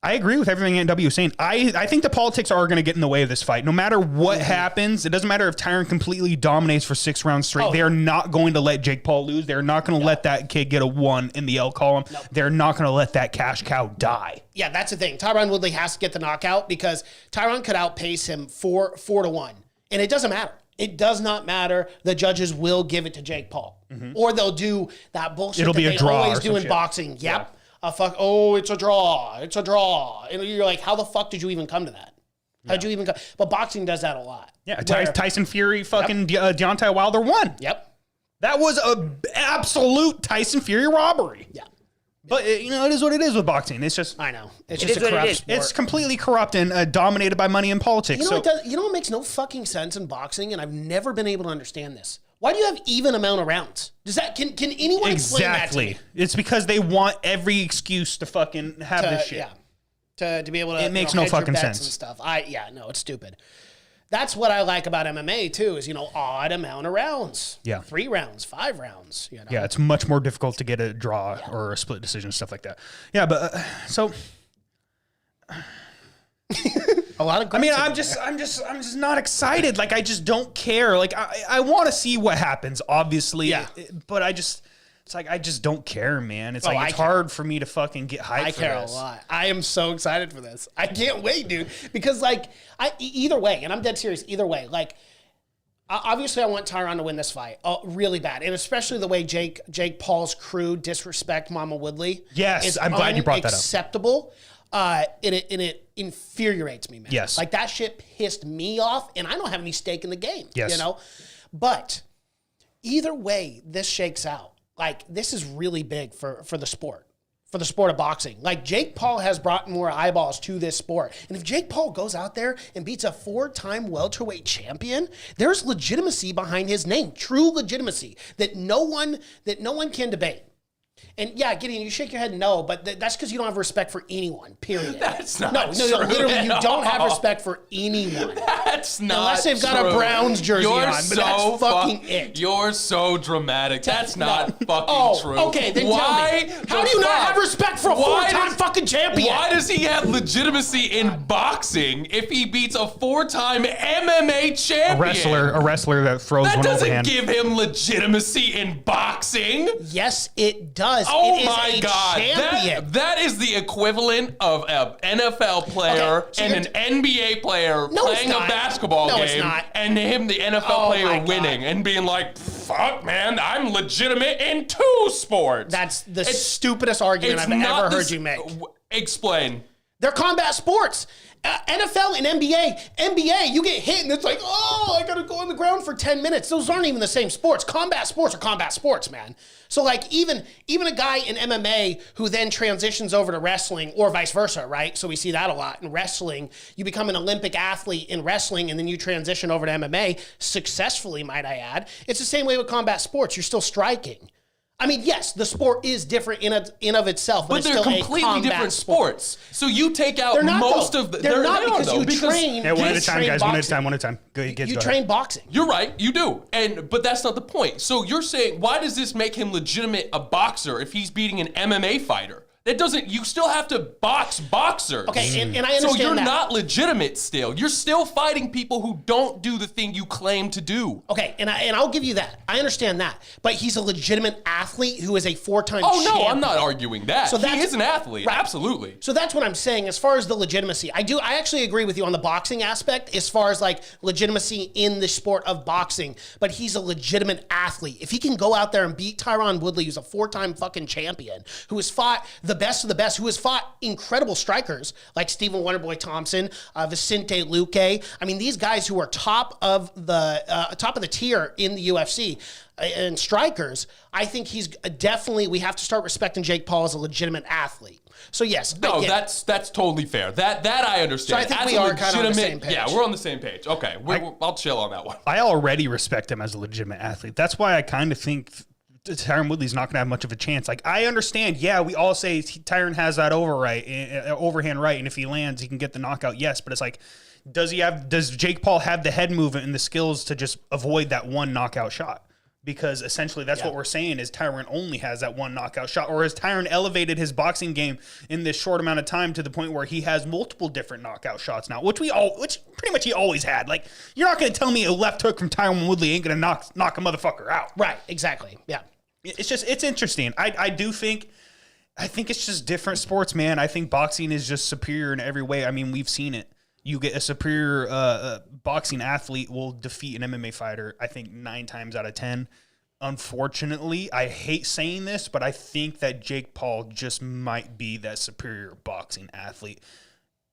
I agree with everything NW is saying. I think the politics are going to get in the way of this fight. No matter what happens, it doesn't matter if Tyron completely dominates for 6 rounds straight. They are not going to let Jake Paul lose. They're not going to let that kid get a 1 in the L column. Nope. They're not going to let that cash cow die. Yeah, that's the thing. Tyron Woodley has to get the knockout because Tyron could outpace him 4-1. And it doesn't matter. It does not matter. The judges will give it to Jake Paul. Mm-hmm. Or they'll do that bullshit It'll be a draw always do in boxing. Yep. Yeah. It's a draw. It's a draw. And you're like, how the fuck did you even come to that? How did you even come? But boxing does that a lot. Yeah, Tyson Fury fucking Deontay Wilder won. Yep. That was an absolute Tyson Fury robbery. Yeah. But, it is what it is with boxing. It's just... I know. It's just a corrupt sport. It's completely corrupt and dominated by money and politics. You know what makes no fucking sense in boxing? And I've never been able to understand this. Why do you have even amount of rounds? Can anyone explain that to me? It's because they want every excuse to fucking have this shit. Yeah. To be able to... It makes no fucking sense. And stuff. It's stupid. That's what I like about MMA too, is, odd amount of rounds. Yeah. 3 rounds, 5 rounds, Yeah, it's much more difficult to get a draw or a split decision, stuff like that. Yeah, but so a lot of I'm just not excited. Like, I just don't care. Like, I want to see what happens, obviously. Yeah. But it's like, I just don't care, man. It's it's hard for me to fucking get hyped for this. I care a lot. I am so excited for this. I can't wait, dude. Because, either way, and I'm dead serious, either way, obviously I want Tyron to win this fight really bad. And especially the way Jake Paul's crew disrespect Mama Woodley. Yes, I'm glad you brought that up. Unacceptable. And it infuriates me, man. Yes. Like, that shit pissed me off, and I don't have any stake in the game. Yes. But either way this shakes out, this is really big for the sport, for the sport of boxing. Like, Jake Paul has brought more eyeballs to this sport. And if Jake Paul goes out there and beats a 4-time welterweight champion, there's legitimacy behind his name, true legitimacy that no one can debate. And yeah, Gideon, you shake your head no, but that's because you don't have respect for anyone, period. That's not no, true literally, at you don't have all. respect for anyone. That's not Unless they've got true. a Browns jersey You're on, but so that's fucking it. You're so dramatic. That's not fucking true. Okay, then why tell me. How do you not have respect for a 4-time fucking champion? Why does he have legitimacy in boxing if he beats a 4-time MMA champion? A wrestler that throws That one doesn't overhand. give him legitimacy in boxing. Yes, it does. Oh it is my a God. champion. That is the equivalent of an NFL player Okay, so and an NBA player No, it's playing a not. basketball No, it's game not. and him, the NFL Oh my player, God. winning and being like, fuck, man, I'm legitimate in 2 sports. That's the stupidest argument I've ever heard you make. Explain. They're combat sports. NFL and NBA, you get hit and it's like, oh, I gotta go on the ground for 10 minutes. Those aren't even the same sports. Combat sports are combat sports, man. So like even a guy in MMA who then transitions over to wrestling or vice versa, right? So we see that a lot in wrestling. You become an Olympic athlete in wrestling and then you transition over to MMA successfully, might I add. It's the same way with combat sports. You're still striking. I mean, yes, the sport is different in of itself, but it's they're still a completely combat different sport. sports. So you take out They're not, most though. of the. They're not they because though, you train. Yeah, one at a time, train guys. boxing. One at a time. Go, kids, You go train ahead. boxing. You're right, you do. But that's not the point. So you're saying, why does this make him legitimate a boxer if he's beating an MMA fighter? That doesn't, you still have to box boxers. Okay, and I understand So you're that. not legitimate still. You're still fighting people who don't do the thing you claim to do. Okay, and I'll give you that. I understand that. But he's a legitimate athlete who is a 4-time Oh, champion. no, I'm not arguing that. So He that's- is an athlete, Right. absolutely. So that's what I'm saying as far as the legitimacy. I actually agree with you on the boxing aspect as far as like legitimacy in the sport of boxing, but he's a legitimate athlete. If he can go out there and beat Tyron Woodley, who's a 4-time fucking champion, who has fought the best of the best, who has fought incredible strikers like Stephen Wonderboy Thompson, Vicente Luque. I mean, these guys who are top of the tier in the UFC and strikers. I think he's definitely. We have to start respecting Jake Paul as a legitimate athlete. So yes, No, that's totally fair. That I understand. So I think As we a are kind of on the same page. Yeah, we're on the same page. Okay, I'll chill on that one. I already respect him as a legitimate athlete. That's why I kind of think Tyron Woodley's not going to have much of a chance. Like, I understand, yeah, we all say Tyron has that overhand right, and if he lands, he can get the knockout, yes, but it's like, does Jake Paul have the head movement and the skills to just avoid that one knockout shot? Because essentially that's what we're saying is Tyron only has that one knockout shot, or has Tyron elevated his boxing game in this short amount of time to the point where he has multiple different knockout shots now, which pretty much he always had. Like, you're not going to tell me a left hook from Tyron Woodley ain't going to knock a motherfucker out. right. Exactly. Yeah. It's interesting. I think it's just different sports, man. I think boxing is just superior in every way. I mean, we've seen it. You get a superior boxing athlete will defeat an MMA fighter, I think 9 times out of 10. Unfortunately, I hate saying this, but I think that Jake Paul just might be that superior boxing athlete.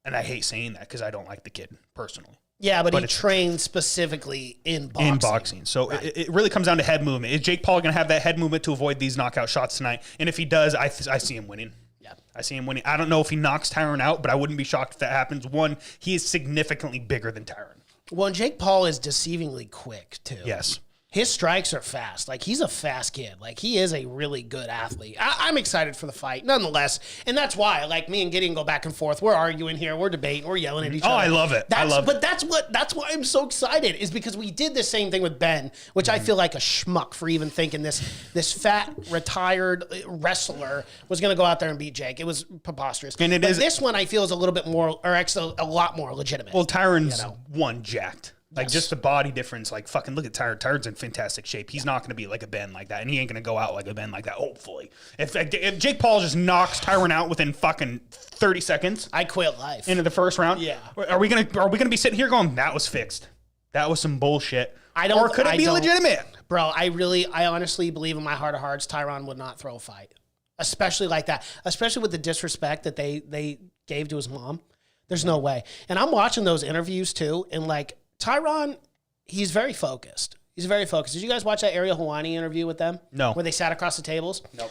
And I hate saying that because I don't like the kid personally. Yeah, but he trained specifically in boxing. So it really comes down to head movement. Is Jake Paul going to have that head movement to avoid these knockout shots tonight? And if he does, I see him winning. Yeah. I see him winning. I don't know if he knocks Tyron out, but I wouldn't be shocked if that happens. One, he is significantly bigger than Tyron. Well, and Jake Paul is deceivingly quick, too. Yes. His strikes are fast. Like, he's a fast kid. Like, he is a really good athlete. I'm excited for the fight, nonetheless. And that's why, like, me and Gideon go back and forth. We're arguing here. We're debating. We're yelling at each other. I love it. But that's why I'm so excited, is because we did the same thing with Ben, which I feel like a schmuck for even thinking this fat, retired wrestler was going to go out there and beat Jake. It was preposterous. And this one I feel is a little bit more, or actually a lot more legitimate. Well, Tyron's one jacked. Like, just the body difference, like, fucking look at Tyron. Tyron's in fantastic shape. He's not going to be like a Ben like that, and he ain't going to go out like a Ben like that, hopefully. If Jake Paul just knocks Tyron out within fucking 30 seconds. I quit life. Into the first round? Yeah. Are we gonna be sitting here going, that was fixed? That was some bullshit. Or could it be legitimate? Bro, I honestly believe in my heart of hearts, Tyron would not throw a fight. Especially like that. Especially with the disrespect that they gave to his mom. There's no way. And I'm watching those interviews too, and like, Tyron, he's very focused. He's very focused. Did you guys watch that Ariel Helwani interview with them? No. Where they sat across the tables? Nope.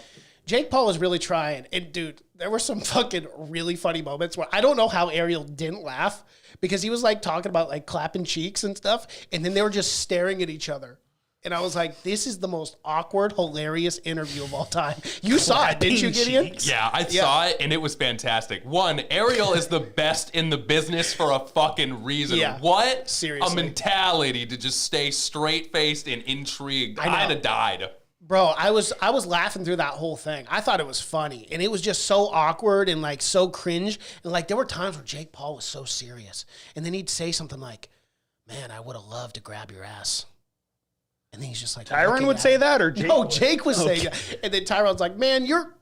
Jake Paul was really trying. And, dude, there were some fucking really funny moments where I don't know how Ariel didn't laugh because he was, like, talking about, like, clapping cheeks and stuff. And then they were just staring at each other. And I was like, this is the most awkward, hilarious interview of all time. You saw it, didn't you, Gideon? Yeah, I saw it, and it was fantastic. One, Ariel is the best in the business for a fucking reason. Yeah. What? Seriously. A mentality to just stay straight-faced and intrigued. I'd have died. Bro, I was laughing through that whole thing. I thought it was funny. And it was just so awkward and like so cringe. And like there were times where Jake Paul was so serious. And then he'd say something like, man, I would have loved to grab your ass. And then he's just like, Tyron would say that, or Jake? No, Jake was saying that. And then Tyron's like, man, you're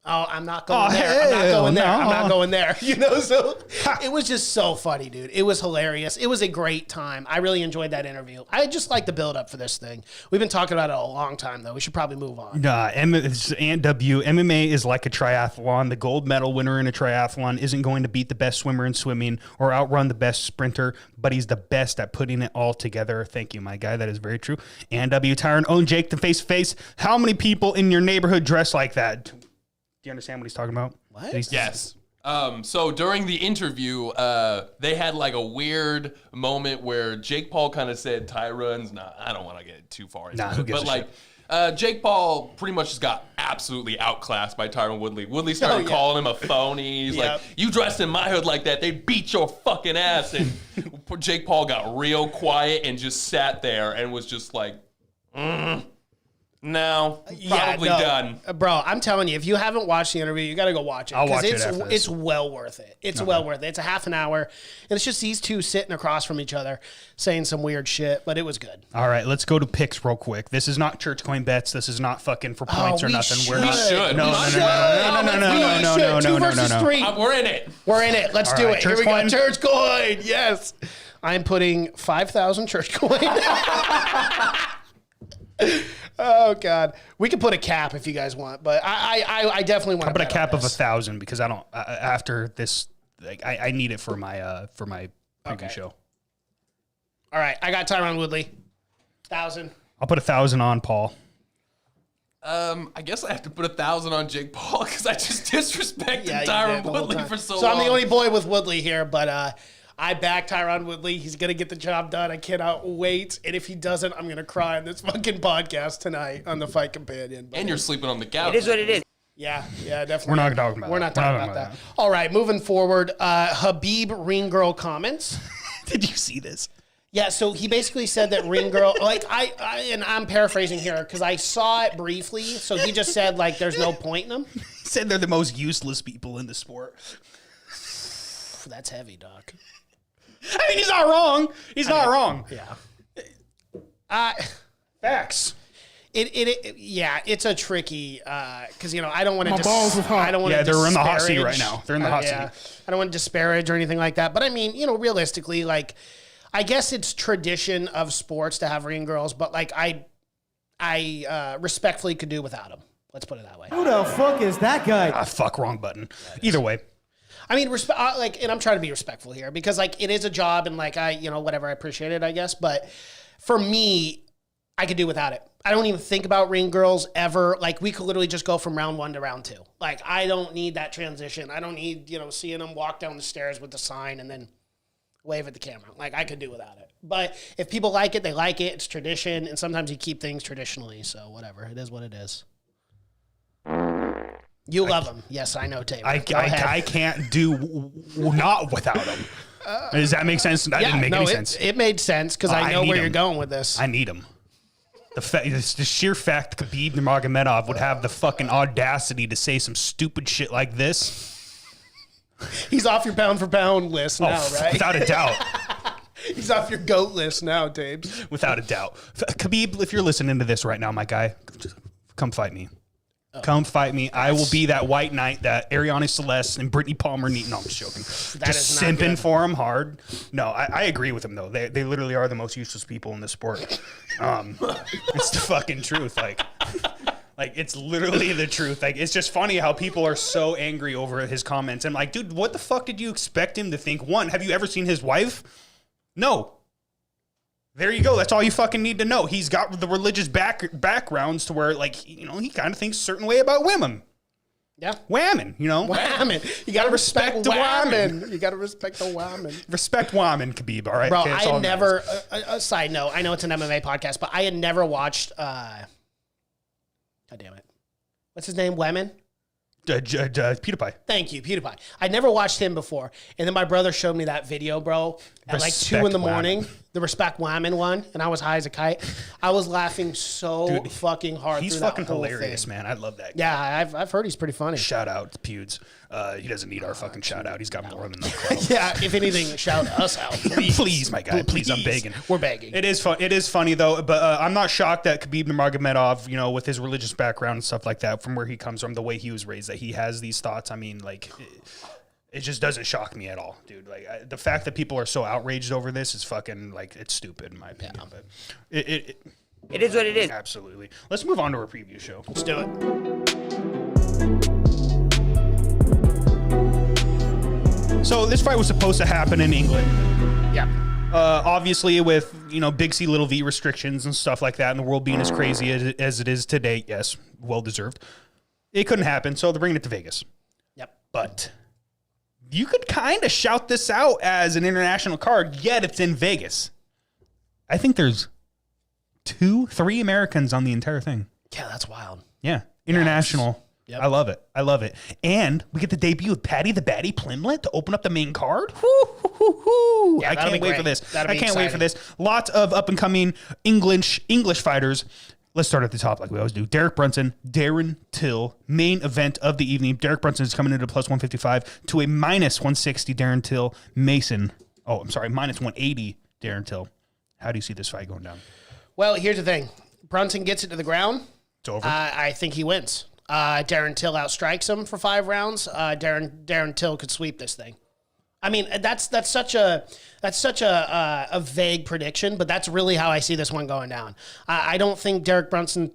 I'm not going there. hell I'm not going there. I'm no. not going there. You know, so it was just so funny, dude. It was hilarious. It was a great time. I really enjoyed that interview. I just like the build up for this thing. We've been talking about it a long time, though. We should probably move on. MMA is like a triathlon. The gold medal winner in a triathlon isn't going to beat the best swimmer in swimming or outrun the best sprinter, but he's the best at putting it all together. Thank you, my guy. That is very true. Tyron owned Jake the face. How many people in your neighborhood dress like that? Do you understand what he's talking about? What? Yes. So during the interview, they had like a weird moment where Jake Paul kind of said Tyron's not. I don't want to get too far into who it, gives but a like Jake Paul pretty much just got absolutely outclassed by Tyron Woodley. Woodley started calling him a phony. He's like, "You dressed in my hood like that, they'd beat your fucking ass." And Jake Paul got real quiet and just sat there and was just like, No, probably done. Bro, I'm telling you, if you haven't watched the interview, you got to go watch it. I'll watch it it's, after this. It's well worth it. It's well worth it. It's a half an hour, and it's just these two sitting across from each other saying some weird shit, but it was good. All right, let's go to picks real quick. This is not church coin bets. This is not fucking for points or nothing. Should. We're not. should. No. Two versus three. We're in it. We're in it. Let's do right, it. Here we church go. coin? Church coin. Yes. I'm putting 5,000 church coin. Oh God, we could put a cap if you guys want, but I definitely want to put a cap of 1,000 because I don't. After this, like, I need it for my preview show. All right, I got Tyron Woodley, 1,000. I'll put 1,000 on Paul. I guess I have to put 1,000 on Jake Paul because I just disrespected you did Tyron the whole Woodley time. for so long. So I'm the only boy with Woodley here, but I back Tyron Woodley. He's going to get the job done. I cannot wait. And if he doesn't, I'm going to cry on this fucking podcast tonight on the Fight Companion. But And you're sleeping on the couch. It is what it is. yeah, definitely. We're not talking about We're that. not talking about that. All right, moving forward. Habib Ring Girl comments. Did you see this? Yeah, so he basically said that Ring Girl, like and I'm paraphrasing here because I saw it briefly. So he just said like there's no point in them. He said they're the most useless people in the sport. That's heavy, Doc. I mean, he's not wrong. He's not wrong. Yeah. Facts. It's a tricky because I don't want to. I don't want to. Yeah, they're in the hot seat right now. They're in the hot seat. I don't want to disparage or anything like that. But I mean, realistically, like, I guess it's tradition of sports to have ring girls, but like I respectfully could do without them. Let's put it that way. Who the fuck is that guy? Fuck, wrong button. Either way. I mean, and I'm trying to be respectful here because like it is a job and like whatever, I appreciate it, I guess. But for me, I could do without it. I don't even think about ring girls ever. Like we could literally just go from round 1 to round 2. Like I don't need that transition. I don't need, seeing them walk down the stairs with the sign and then wave at the camera. Like I could do without it. But if people like it, they like it. It's tradition. And sometimes you keep things traditionally. So whatever. It is what it is. You love them. Yes, I know, Taylor. I can't do not without him. Does that make sense? That didn't make any sense. It made sense because I know where you're going with this. I need him. The sheer fact Khabib Nurmagomedov would have the fucking audacity to say some stupid shit like this. He's off your pound for pound list now, right? Without a doubt. He's off your GOAT list now, Tabes. Without a doubt. Khabib, if you're listening to this right now, my guy, come fight me. Come fight me. I will be that white knight that Ariana Celeste and Brittany Palmer need. No, I'm just joking. Just simping for him hard. No, I agree with him, though. They literally are the most useless people in the sport. It's the fucking truth. Like, it's literally the truth. Like, it's just funny how people are so angry over his comments. I'm like, dude, what the fuck did you expect him to think? One, have you ever seen his wife? No. There you go. That's all you fucking need to know. He's got the religious backgrounds to where, like, he kind of thinks a certain way about women. Yeah. Women, Women. You got to respect the women. You got to respect the women. Respect women, Khabib, all right? Bro, okay, I had never, a side note, I know it's an MMA podcast, but I had never watched, God damn it. What's his name? Lemon? PewDiePie. Thank you, PewDiePie. I'd never watched him before. And then my brother showed me that video, bro, at like 2 in the morning, the Respect Women one, and I was high as a kite. I was laughing so fucking hard. He's fucking hilarious, man. I love that guy. Yeah, I've heard he's pretty funny. Shout out to Pewds. He doesn't need our fucking shout out. He's got more than enough. Yeah, if anything, shout us out. Please, my guy. Please, I'm begging. We're begging. It is fun. It is funny though, but I'm not shocked that Khabib Nurmagomedov, with his religious background and stuff like that, from where he comes from, the way he was raised, that he has these thoughts. I mean, like, it just doesn't shock me at all, dude. Like, the fact that people are so outraged over this is fucking, like, it's stupid in my opinion. Yeah. But it is what it is. Absolutely. Let's move on to our preview show. Let's do it. So this fight was supposed to happen in England. Yeah. Obviously, with big C, little V restrictions and stuff like that, and the world being as crazy as it is today, yes, well deserved. It couldn't happen, so they're bringing it to Vegas. Yep. But you could kind of shout this out as an international card, yet it's in Vegas. I think there's 2-3 Americans on the entire thing. Yeah, that's wild. Yeah, international. Yep. I love it. I love it. And we get the debut of Paddy the Baddy Plimlet to open up the main card. Yeah, I can't wait for this. I can't wait for this. Lots of up-and-coming English fighters. Let's start at the top like we always do. Derek Brunson, Darren Till, main event of the evening. Derek Brunson is coming into plus 155 to a minus 160 Darren Till. Mason, minus 180 Darren Till. How do you see this fight going down? Well, here's the thing. Brunson gets it to the ground. It's over. I think he wins. Darren Till outstrikes him for 5 rounds. Darren Till could sweep this thing. I mean, that's such a vague prediction, but that's really how I see this one going down. I don't think Derek Brunson,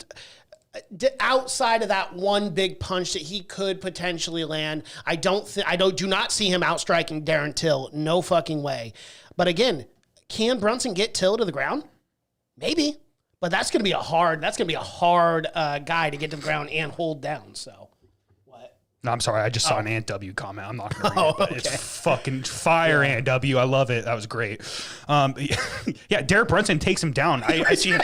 outside of that one big punch that he could potentially land, do not see him outstriking Darren Till. No fucking way. But again, can Brunson get Till to the ground? Maybe. But that's gonna be a hard guy to get to the ground and hold down. So, what? No, I'm sorry. I just saw an Ant W comment. I'm not gonna read it, but it's fucking fire, Ant W. I love it. That was great. Yeah, Derek Brunson takes him down. I see him.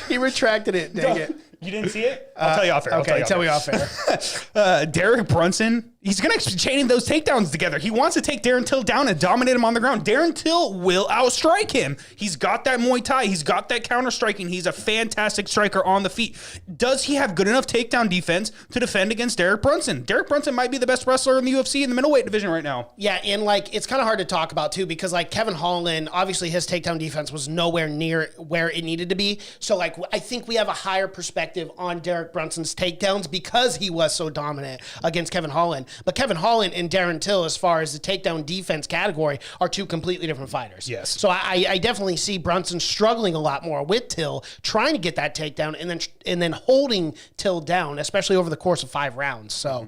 He retracted it. Dang it. You didn't see it? I'll tell you off air. Okay, tell me off air. Derek Brunson, he's going to chain those takedowns together. He wants to take Darren Till down and dominate him on the ground. Darren Till will outstrike him. He's got that Muay Thai. He's got that counter striking. He's a fantastic striker on the feet. Does he have good enough takedown defense to defend against Derek Brunson? Derek Brunson might be the best wrestler in the UFC in the middleweight division right now. Yeah, and it's kind of hard to talk about too because Kevin Holland, obviously his takedown defense was nowhere near where it needed to be. So I think we have a higher perspective on Derek Brunson's takedowns because he was so dominant against Kevin Holland. But Kevin Holland and Darren Till, as far as the takedown defense category, are 2 completely different fighters. Yes. So I definitely see Brunson struggling a lot more with Till, trying to get that takedown and then holding Till down, especially over the course of 5 rounds. So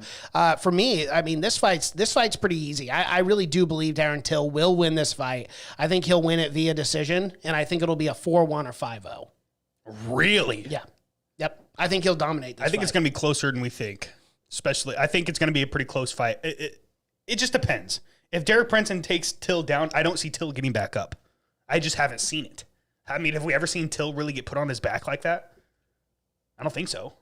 for me, I mean, this fight's pretty easy. I really do believe Darren Till will win this fight. I think he'll win it via decision, and I think it'll be a 4-1 or 5-0. Really? Yeah. Yep. I think he'll dominate this I think fight. it's going to be closer than we think. Especially, I think it's going to be a pretty close fight. It just depends. If Derek Brunson takes Till down, I don't see Till getting back up. I just haven't seen it. I mean, have we ever seen Till really get put on his back like that? I don't think so.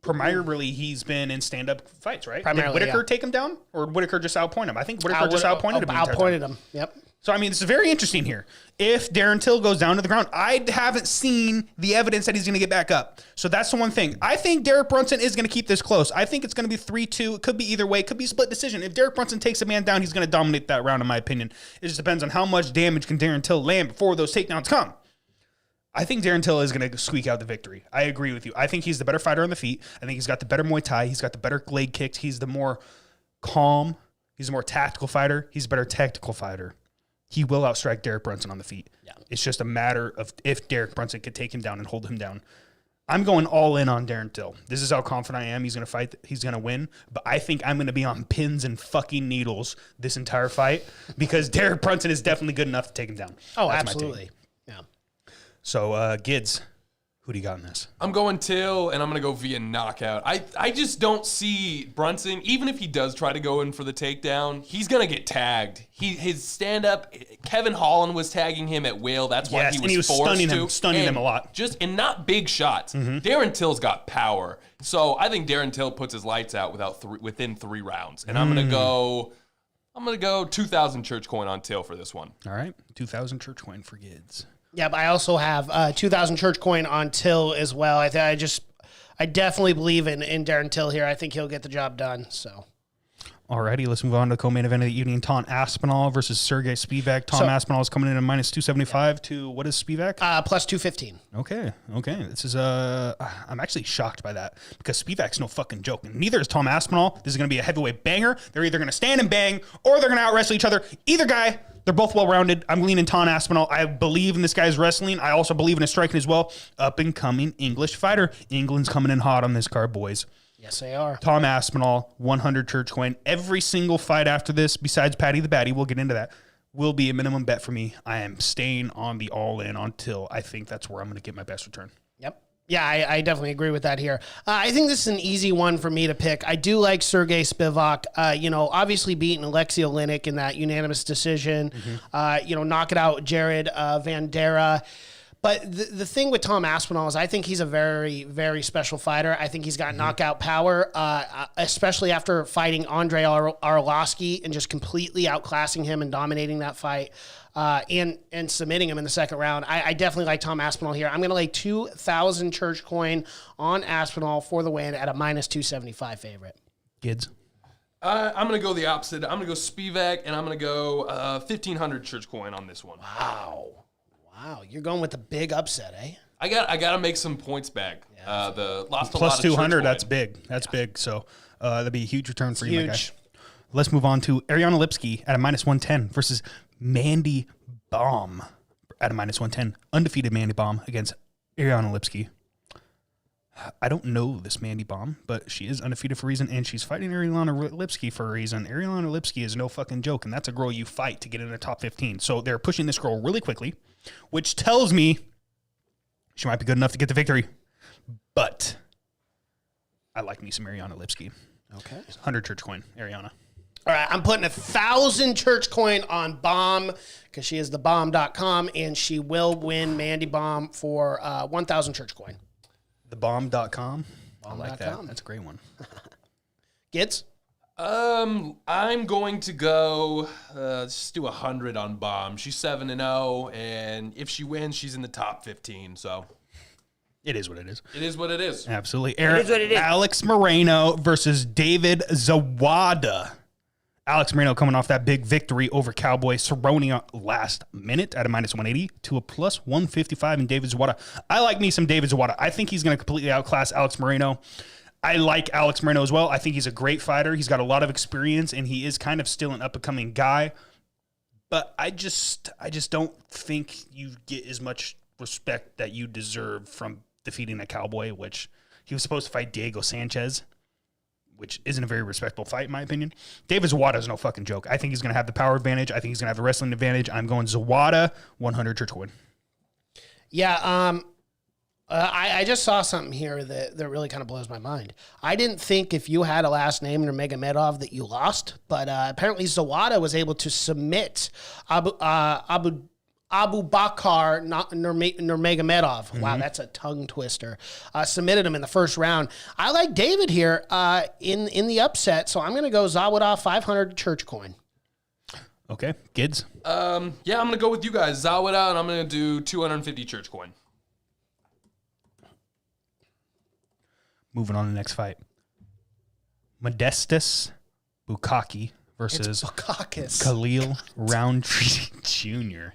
Primarily, he's been in stand-up fights, right? Did Whitaker take him down? Or Whitaker just outpoint him? I think Whitaker just outpointed him. Outpointed him, yep. So, I mean, it's very interesting here. If Darren Till goes down to the ground, I haven't seen the evidence that he's going to get back up. So that's the one thing. I think Derek Brunson is going to keep this close. I think it's going to be 3-2. It could be either way. It could be a split decision. If Derek Brunson takes a man down, he's going to dominate that round, in my opinion. It just depends on how much damage can Darren Till land before those takedowns come. I think Darren Till is going to squeak out the victory. I agree with you. I think he's the better fighter on the feet. I think he's got the better Muay Thai. He's got the better leg kicks. He's the more calm. He's a more tactical fighter. He's a better technical fighter. He will outstrike Derek Brunson on the feet. Yeah. It's just a matter of if Derek Brunson could take him down and hold him down. I'm going all in on Darren Till. This is how confident I am. He's going to fight. He's going to win. But I think I'm going to be on pins and fucking needles this entire fight because Derek Brunson is definitely good enough to take him down. Oh, absolutely. Yeah. So, Gids, who do you got in this? I'm going Till, and I'm going to go via knockout. I just don't see Brunson, even if he does try to go in for the takedown, he's going to get tagged. His stand-up, Kevin Holland was tagging him at will. That's why he was forced to. Stunning him a lot. And not big shots. Darren Till's got power. So I think Darren Till puts his lights out within 3 rounds. And I'm going to go 2,000 church coin on Till for this one. All right, 2,000 church coin for Gids. Yeah, but I also have 2,000 church coin on Till as well. I definitely believe in Darren Till here. I think he'll get the job done. So, alrighty, let's move on to the co-main event of the evening. Tom Aspinall versus Sergey Spivak. Tom Aspinall is coming in at minus 275 to what is Spivak? Plus 215. Okay. This is I'm actually shocked by that because Spivak's no fucking joke, and neither is Tom Aspinall. This is going to be a heavyweight banger. They're either going to stand and bang or they're going to out wrestle each other. Either guy. They're both well-rounded. I'm leaning Tom Aspinall. I believe in this guy's wrestling. I also believe in his striking as well. Up-and-coming English fighter. England's coming in hot on this card, boys. Yes, they are. Tom Aspinall, 100 church coin. Every single fight after this, besides Patty the Batty, we'll get into that, will be a minimum bet for me. I am staying on the all-in until I think that's where I'm going to get my best return. Yep. Yeah, I definitely agree with that here. I think this is an easy one for me to pick. I do like Sergey Spivak, obviously beating Alexei Oleinik in that unanimous decision, knock it out Jared Vandera. But the thing with Tom Aspinall is I think he's a very, very special fighter. I think he's got knockout power, especially after fighting Andrei Arlovsky and just completely outclassing him and dominating that fight. And submitting him in the second round. I definitely like Tom Aspinall here. I'm going to lay 2,000 church coin on Aspinall for the win at a minus 275 favorite. Gids? I'm going to go the opposite. I'm going to go Spivak, and I'm going to go 1,500 church coin on this one. Wow. You're going with the big upset, eh? I got to make some points back. The lost Plus a lot of 200, church that's coin. big. That's big. So that'd be a huge return for you, my guy. Huge. Let's move on to Ariana Lipski at a minus 110 versus Mandy Baum at a minus 110. Undefeated Mandy Baum against Ariana Lipski. I don't know this Mandy Baum, but she is undefeated for a reason, and she's fighting Ariana Lipski for a reason. Ariana Lipski is no fucking joke, and that's a girl you fight to get in the top 15. So they're pushing this girl really quickly, which tells me she might be good enough to get the victory. But I like me some Ariana Lipski. Okay. 100 church coin, Ariana. All right, I'm putting 1,000 church coin on Baum because she is the bomb.com, and she will win Mandy Baum for 1,000 church coin. Thebomb.com. I like that. Bomb.com. That's a great one. Gits? I'm going to go, let's do 100 on Bomb. She's 7-0, and if she wins, she's in the top 15, so. It is what it is. It is what it is. Absolutely. It is what it is. Alex Moreno versus David Zawada. Alex Moreno coming off that big victory over Cowboy Cerrone last minute at a minus 180 to a plus 155 in David Zawada. I like me some David Zawada. I think he's going to completely outclass Alex Moreno. I like Alex Moreno as well. I think he's a great fighter. He's got a lot of experience, and he is kind of still an up-and-coming guy. But I just don't think you get as much respect that you deserve from defeating a Cowboy, which he was supposed to fight Diego Sanchez, which isn't a very respectable fight, in my opinion. David Zawada is no fucking joke. I think he's going to have the power advantage. I think he's going to have the wrestling advantage. I'm going Zawada, 100 church coin. Yeah, I just saw something here that really kind of blows my mind. I didn't think if you had a last name Nurmagomedov that you lost, but apparently Zawada was able to submit Abu Bakar Nurmagomedov. Wow, that's a tongue twister. Submitted him in the first round. I like David here in the upset, so I'm going to go Zawada 500 church coin. Okay, Gids? Yeah, I'm going to go with you guys. Zawada, and I'm going to do 250 church coin. Moving on to the next fight. Modestus Bukaki versus Khalil Roundtree Jr.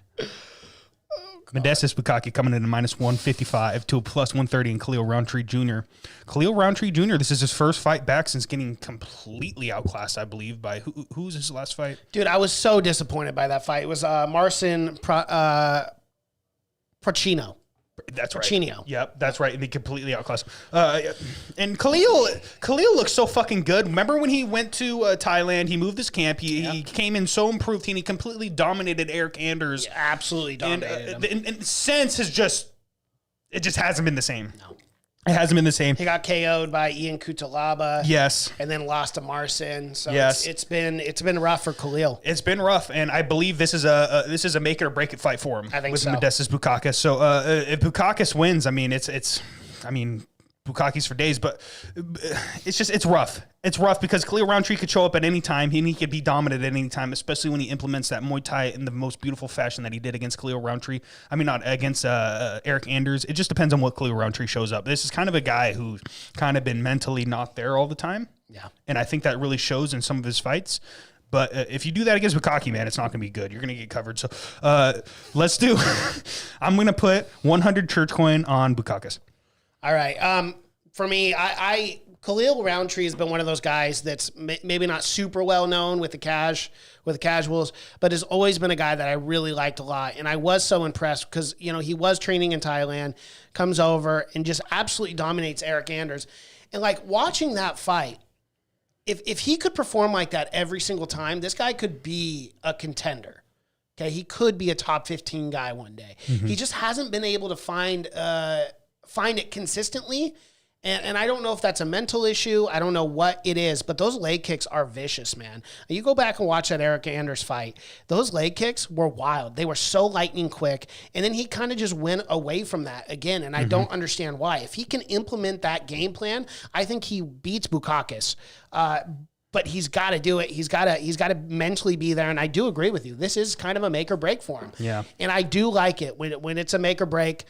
Modestus Bukaki coming in at minus 155 to a plus 130 in Khalil Roundtree Jr. Khalil Roundtree Jr., this is his first fight back since getting completely outclassed, I believe, by who was his last fight? Dude, I was so disappointed by that fight. It was Marcin Procino. That's right. Procino. Yep, that's right. And they completely outclassed him. And Khalil looks so fucking good. Remember when he went to Thailand? He moved his camp. He came in so improved, and he completely dominated Eric Anders. Yeah, absolutely dominated him. And since has just it just hasn't been the same. No. It hasn't been the same. He got KO'd by Ian Kutalaba. Yes. And then lost to Marcin. So yes. it's been rough for Khalil. It's been rough, and I believe this is a make it or break it fight for him. I think with so. Modestas Bukakas. So if Bukakas wins, I mean Bukakis for days, but it's rough. It's rough because Khalil Roundtree could show up at any time. He could be dominant at any time, especially when he implements that Muay Thai in the most beautiful fashion that he did against Khalil Roundtree. I mean, not against Eric Anders. It just depends on what Khalil Roundtree shows up. This is kind of a guy who's kind of been mentally not there all the time. Yeah. And I think that really shows in some of his fights. But if you do that against Bukaki, man, it's not going to be good. You're going to get covered. So let's do I'm going to put 100 church coin on Bukakas. All right. For me, Khalil Roundtree has been one of those guys that's maybe not super well known with the casuals, but has always been a guy that I really liked a lot. And I was so impressed because, he was training in Thailand, comes over and just absolutely dominates Eric Anders. And like watching that fight, if he could perform like that every single time, this guy could be a contender. Okay. He could be a top 15 guy one day. Mm-hmm. He just hasn't been able to find it consistently. And I don't know if that's a mental issue. I don't know what it is, but those leg kicks are vicious, man. You go back and watch that Eric Anders fight. Those leg kicks were wild. They were so lightning quick. And then he kind of just went away from that again. And I don't understand why. If he can implement that game plan, I think he beats Bukakas. But he's got to do it. He's got to mentally be there. And I do agree with you. This is kind of a make or break for him. Yeah. And I do like it when it's a make or break.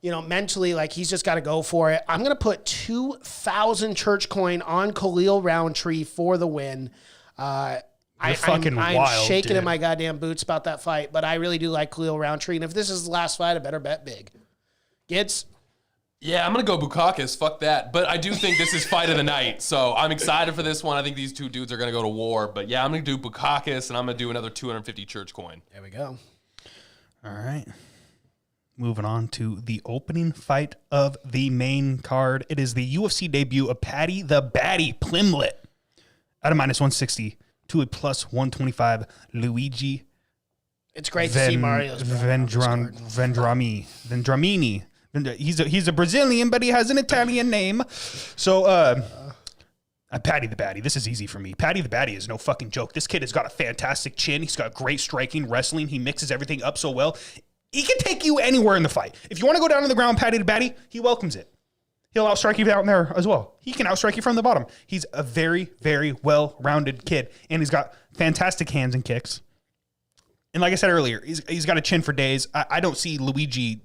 Mentally, like he's just got to go for it. I'm going to put 2,000 church coin on Khalil Roundtree for the win. I'm shaking dude. in my goddamn boots about that fight, but I really do like Khalil Roundtree. And if this is the last fight, I better bet big. Gids? Yeah, I'm going to go Bukakas. Fuck that. But I do think this is fight of the night. So I'm excited for this one. I think these two dudes are going to go to war. But yeah, I'm going to do Bukakas, and I'm going to do another 250 church coin. There we go. All right. Moving on to the opening fight of the main card. It is the UFC debut of Paddy the Baddy Plimlet at a -160 to a +125 Luigi. It's great to see Mario's Vendramini. He's a Brazilian, but he has an Italian name. So, Paddy the Baddy. This is easy for me. Paddy the Baddy is no fucking joke. This kid has got a fantastic chin. He's got great striking, wrestling. He mixes everything up so well. He can take you anywhere in the fight. If you want to go down to the ground, Paddy the Baddy, he welcomes it. He'll outstrike you down there as well. He can outstrike you from the bottom. He's a very, very well-rounded kid, and he's got fantastic hands and kicks. And like I said earlier, he's got a chin for days. I don't see Luigi,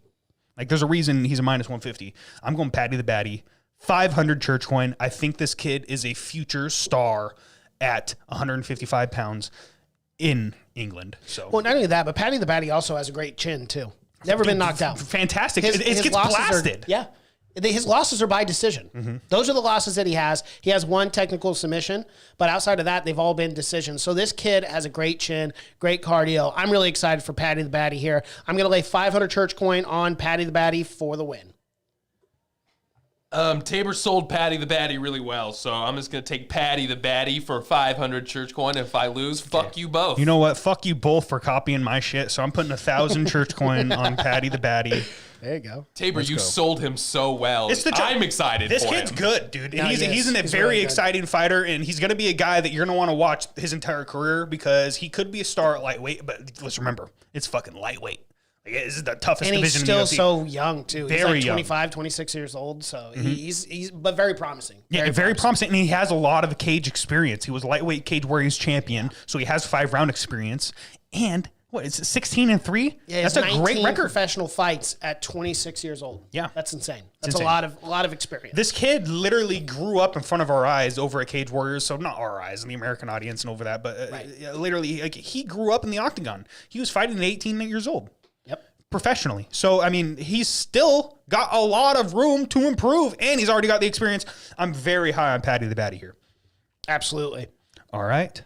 like there's a reason he's a -150. I'm going Paddy the Baddy. 500 church coin. I think this kid is a future star at 155 pounds in England. So, well, not only that, but Paddy the Baddy also has a great chin too. Never been knocked out. Fantastic. It gets blasted. His losses are by decision. Mm-hmm. Those are the losses that he has. He has one technical submission, but outside of that, they've all been decisions. So this kid has a great chin, great cardio. I'm really excited for Paddy the Baddy here. I'm going to lay 500 church coin on Paddy the Baddy for the win. Tabor sold Paddy the Baddy really well, so I'm just going to take Paddy the Baddy for 500 church coin. If I lose, fuck you both. You know what? Fuck you both for copying my shit, so I'm putting 1,000 church coin on Paddy the Baddy. There you go. Tabor, sold him so well. I'm excited this for kid's him. good, dude. No, he's a very really exciting fighter, and he's going to be a guy that you're going to want to watch his entire career because he could be a star at lightweight, but let's remember, it's fucking lightweight. This is the toughest division in the UFC. And he's still so young, too. He's very like 25, young. 26 years old, so he's but very promising. Very promising, and he has a lot of cage experience. He was lightweight Cage Warriors champion, so he has 5-round experience. And, what, it's 16-3? Yeah, that's a great record. Professional fights at 26 years old. Yeah. That's insane. That's a lot of experience. This kid literally grew up in front of our eyes over at Cage Warriors, so not our eyes and the American audience and over that, but literally, like, he grew up in the octagon. He was fighting at 18 years old. Professionally. So, I mean, he's still got a lot of room to improve, and he's already got the experience. I'm very high on Paddy the Baddy here. Absolutely. All right.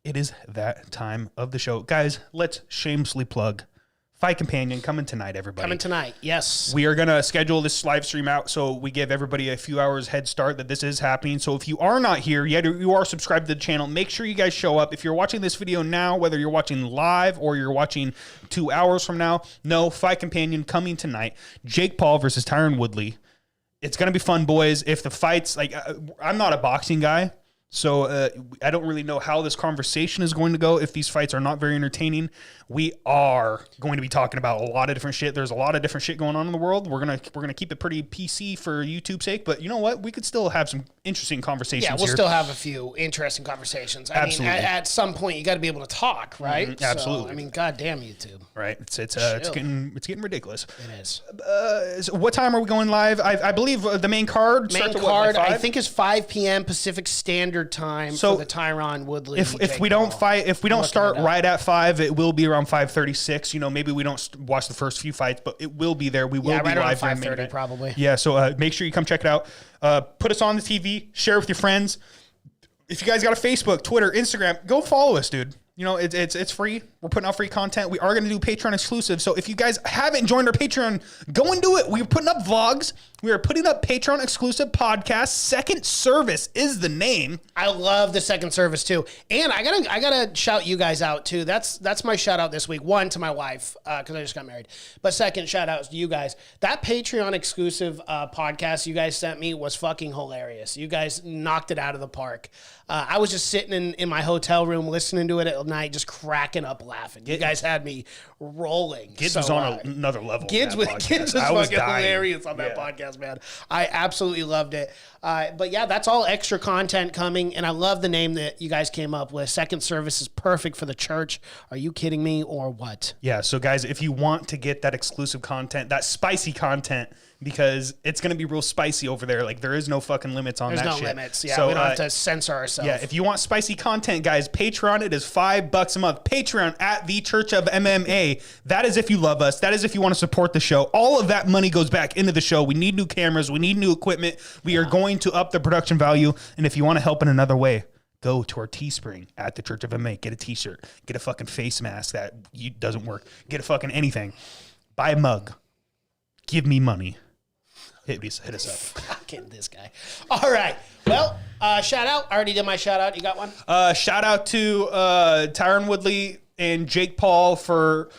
It is that time of the show. Guys, let's shamelessly plug Fight Companion coming tonight, everybody. Coming tonight, yes. We are going to schedule this live stream out so we give everybody a few hours head start that this is happening. So if you are not here yet, or you are subscribed to the channel, make sure you guys show up. If you're watching this video now, whether you're watching live or you're watching 2 hours from now, no, Fight Companion coming tonight. Jake Paul versus Tyron Woodley. It's going to be fun, boys. If the fights, like, I'm not a boxing guy, so I don't really know how this conversation is going to go if these fights are not very entertaining. We are going to be talking about a lot of different shit. There's a lot of different shit going on in the world. We're gonna keep it pretty PC for YouTube's sake, but you know what? We could still have some interesting conversations. Yeah, we'll here. still have a few interesting conversations. I mean, at some point you got to be able to talk, right? Mm-hmm. Absolutely. So, I mean, goddamn YouTube. Right. It's getting ridiculous. It is. So what time are we going live? I believe the main card. Main starts at card, what, like I think, is 5 p.m. Pacific Standard Time So, for the Tyron Woodley. If we don't start right at 5, it will be around 5:36. You know, maybe we don't watch the first few fights, but it will be there. We will be right live around during 5:30 probably. Yeah, so make sure you come check it out. Put us on the TV, share with your friends. If you guys got a Facebook, Twitter, Instagram, go follow us, dude. You know, it's free. We're putting out free content. We are going to do Patreon exclusive. So if you guys haven't joined our Patreon, go and do it. We're putting up vlogs. We are putting up Patreon exclusive podcasts. Second Service is the name. I love the Second Service too. And I gotta shout you guys out too. That's my shout out this week. One, to my wife, because I just got married. But second, shout outs to you guys. That Patreon exclusive podcast you guys sent me was fucking hilarious. You guys knocked it out of the park. I was just sitting in my hotel room listening to it at night, just cracking up laughing. You guys had me rolling. Gids was on another level. Gids was fucking hilarious on that podcast, man. I absolutely loved it. But yeah, that's all extra content coming, and I love the name that you guys came up with. Second Service is perfect for the church. Are you kidding me, or what? Yeah, so guys, if you want to get that exclusive content, that spicy content, because it's going to be real spicy over there. Like, there is no fucking limits on that shit. There's no limits. Yeah, so, we don't have to censor ourselves. Yeah, if you want spicy content, guys, Patreon, it is $5 a month. Patreon at The Church of MMA. That is if you love us. That is if you want to support the show. All of that money goes back into the show. We need new cameras. We need new equipment. We are going to up the production value. And if you want to help in another way, go to our Teespring at The Church of MMA. Get a t-shirt. Get a fucking face mask that doesn't work. Get a fucking anything. Buy a mug. Give me money. Hit us up. Fucking this guy. All right. Well, shout out. I already did my shout out. You got one? Shout out to Tyron Woodley and Jake Paul for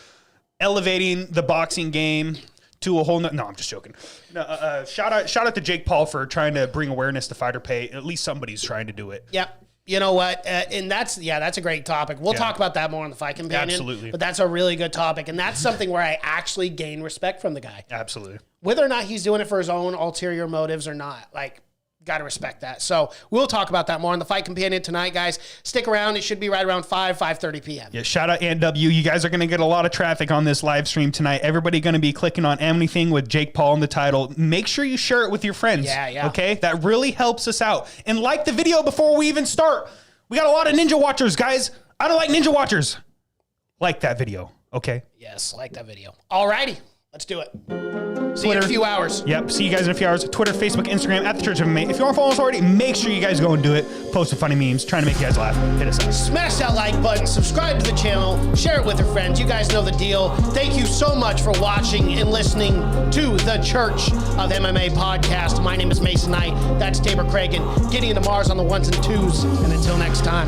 elevating the boxing game to a whole no, I'm just joking. No, shout out to Jake Paul for trying to bring awareness to fighter pay. At least somebody's trying to do it. Yep. You know what? And that's a great topic. We'll talk about that more on the Fight Companion. Absolutely. But that's a really good topic. And that's something where I actually gain respect from the guy. Absolutely. Whether or not he's doing it for his own ulterior motives or not, like, got to respect that. So we'll talk about that more on the Fight Companion tonight, guys. Stick around. It should be right around 5:30 p.m. Yeah, shout out NW. You guys are going to get a lot of traffic on this live stream tonight. Everybody going to be clicking on anything with Jake Paul in the title. Make sure you share it with your friends. Yeah. Okay? That really helps us out. And like the video before we even start. We got a lot of Ninja Watchers, guys. I don't like Ninja Watchers. Like that video, okay? Yes, like that video. All righty. Let's do it. See you in a few hours. Yep, see you guys in a few hours. Twitter, Facebook, Instagram, at The Church of MMA. If you aren't following us already, make sure you guys go and do it. Post some funny memes, trying to make you guys laugh. Hit us up. Smash that like button, subscribe to the channel, share it with your friends. You guys know the deal. Thank you so much for watching and listening to the Church of MMA podcast. My name is Mason Knight. That's Tabor Cragen. Getting into Mars on the ones and twos. And until next time.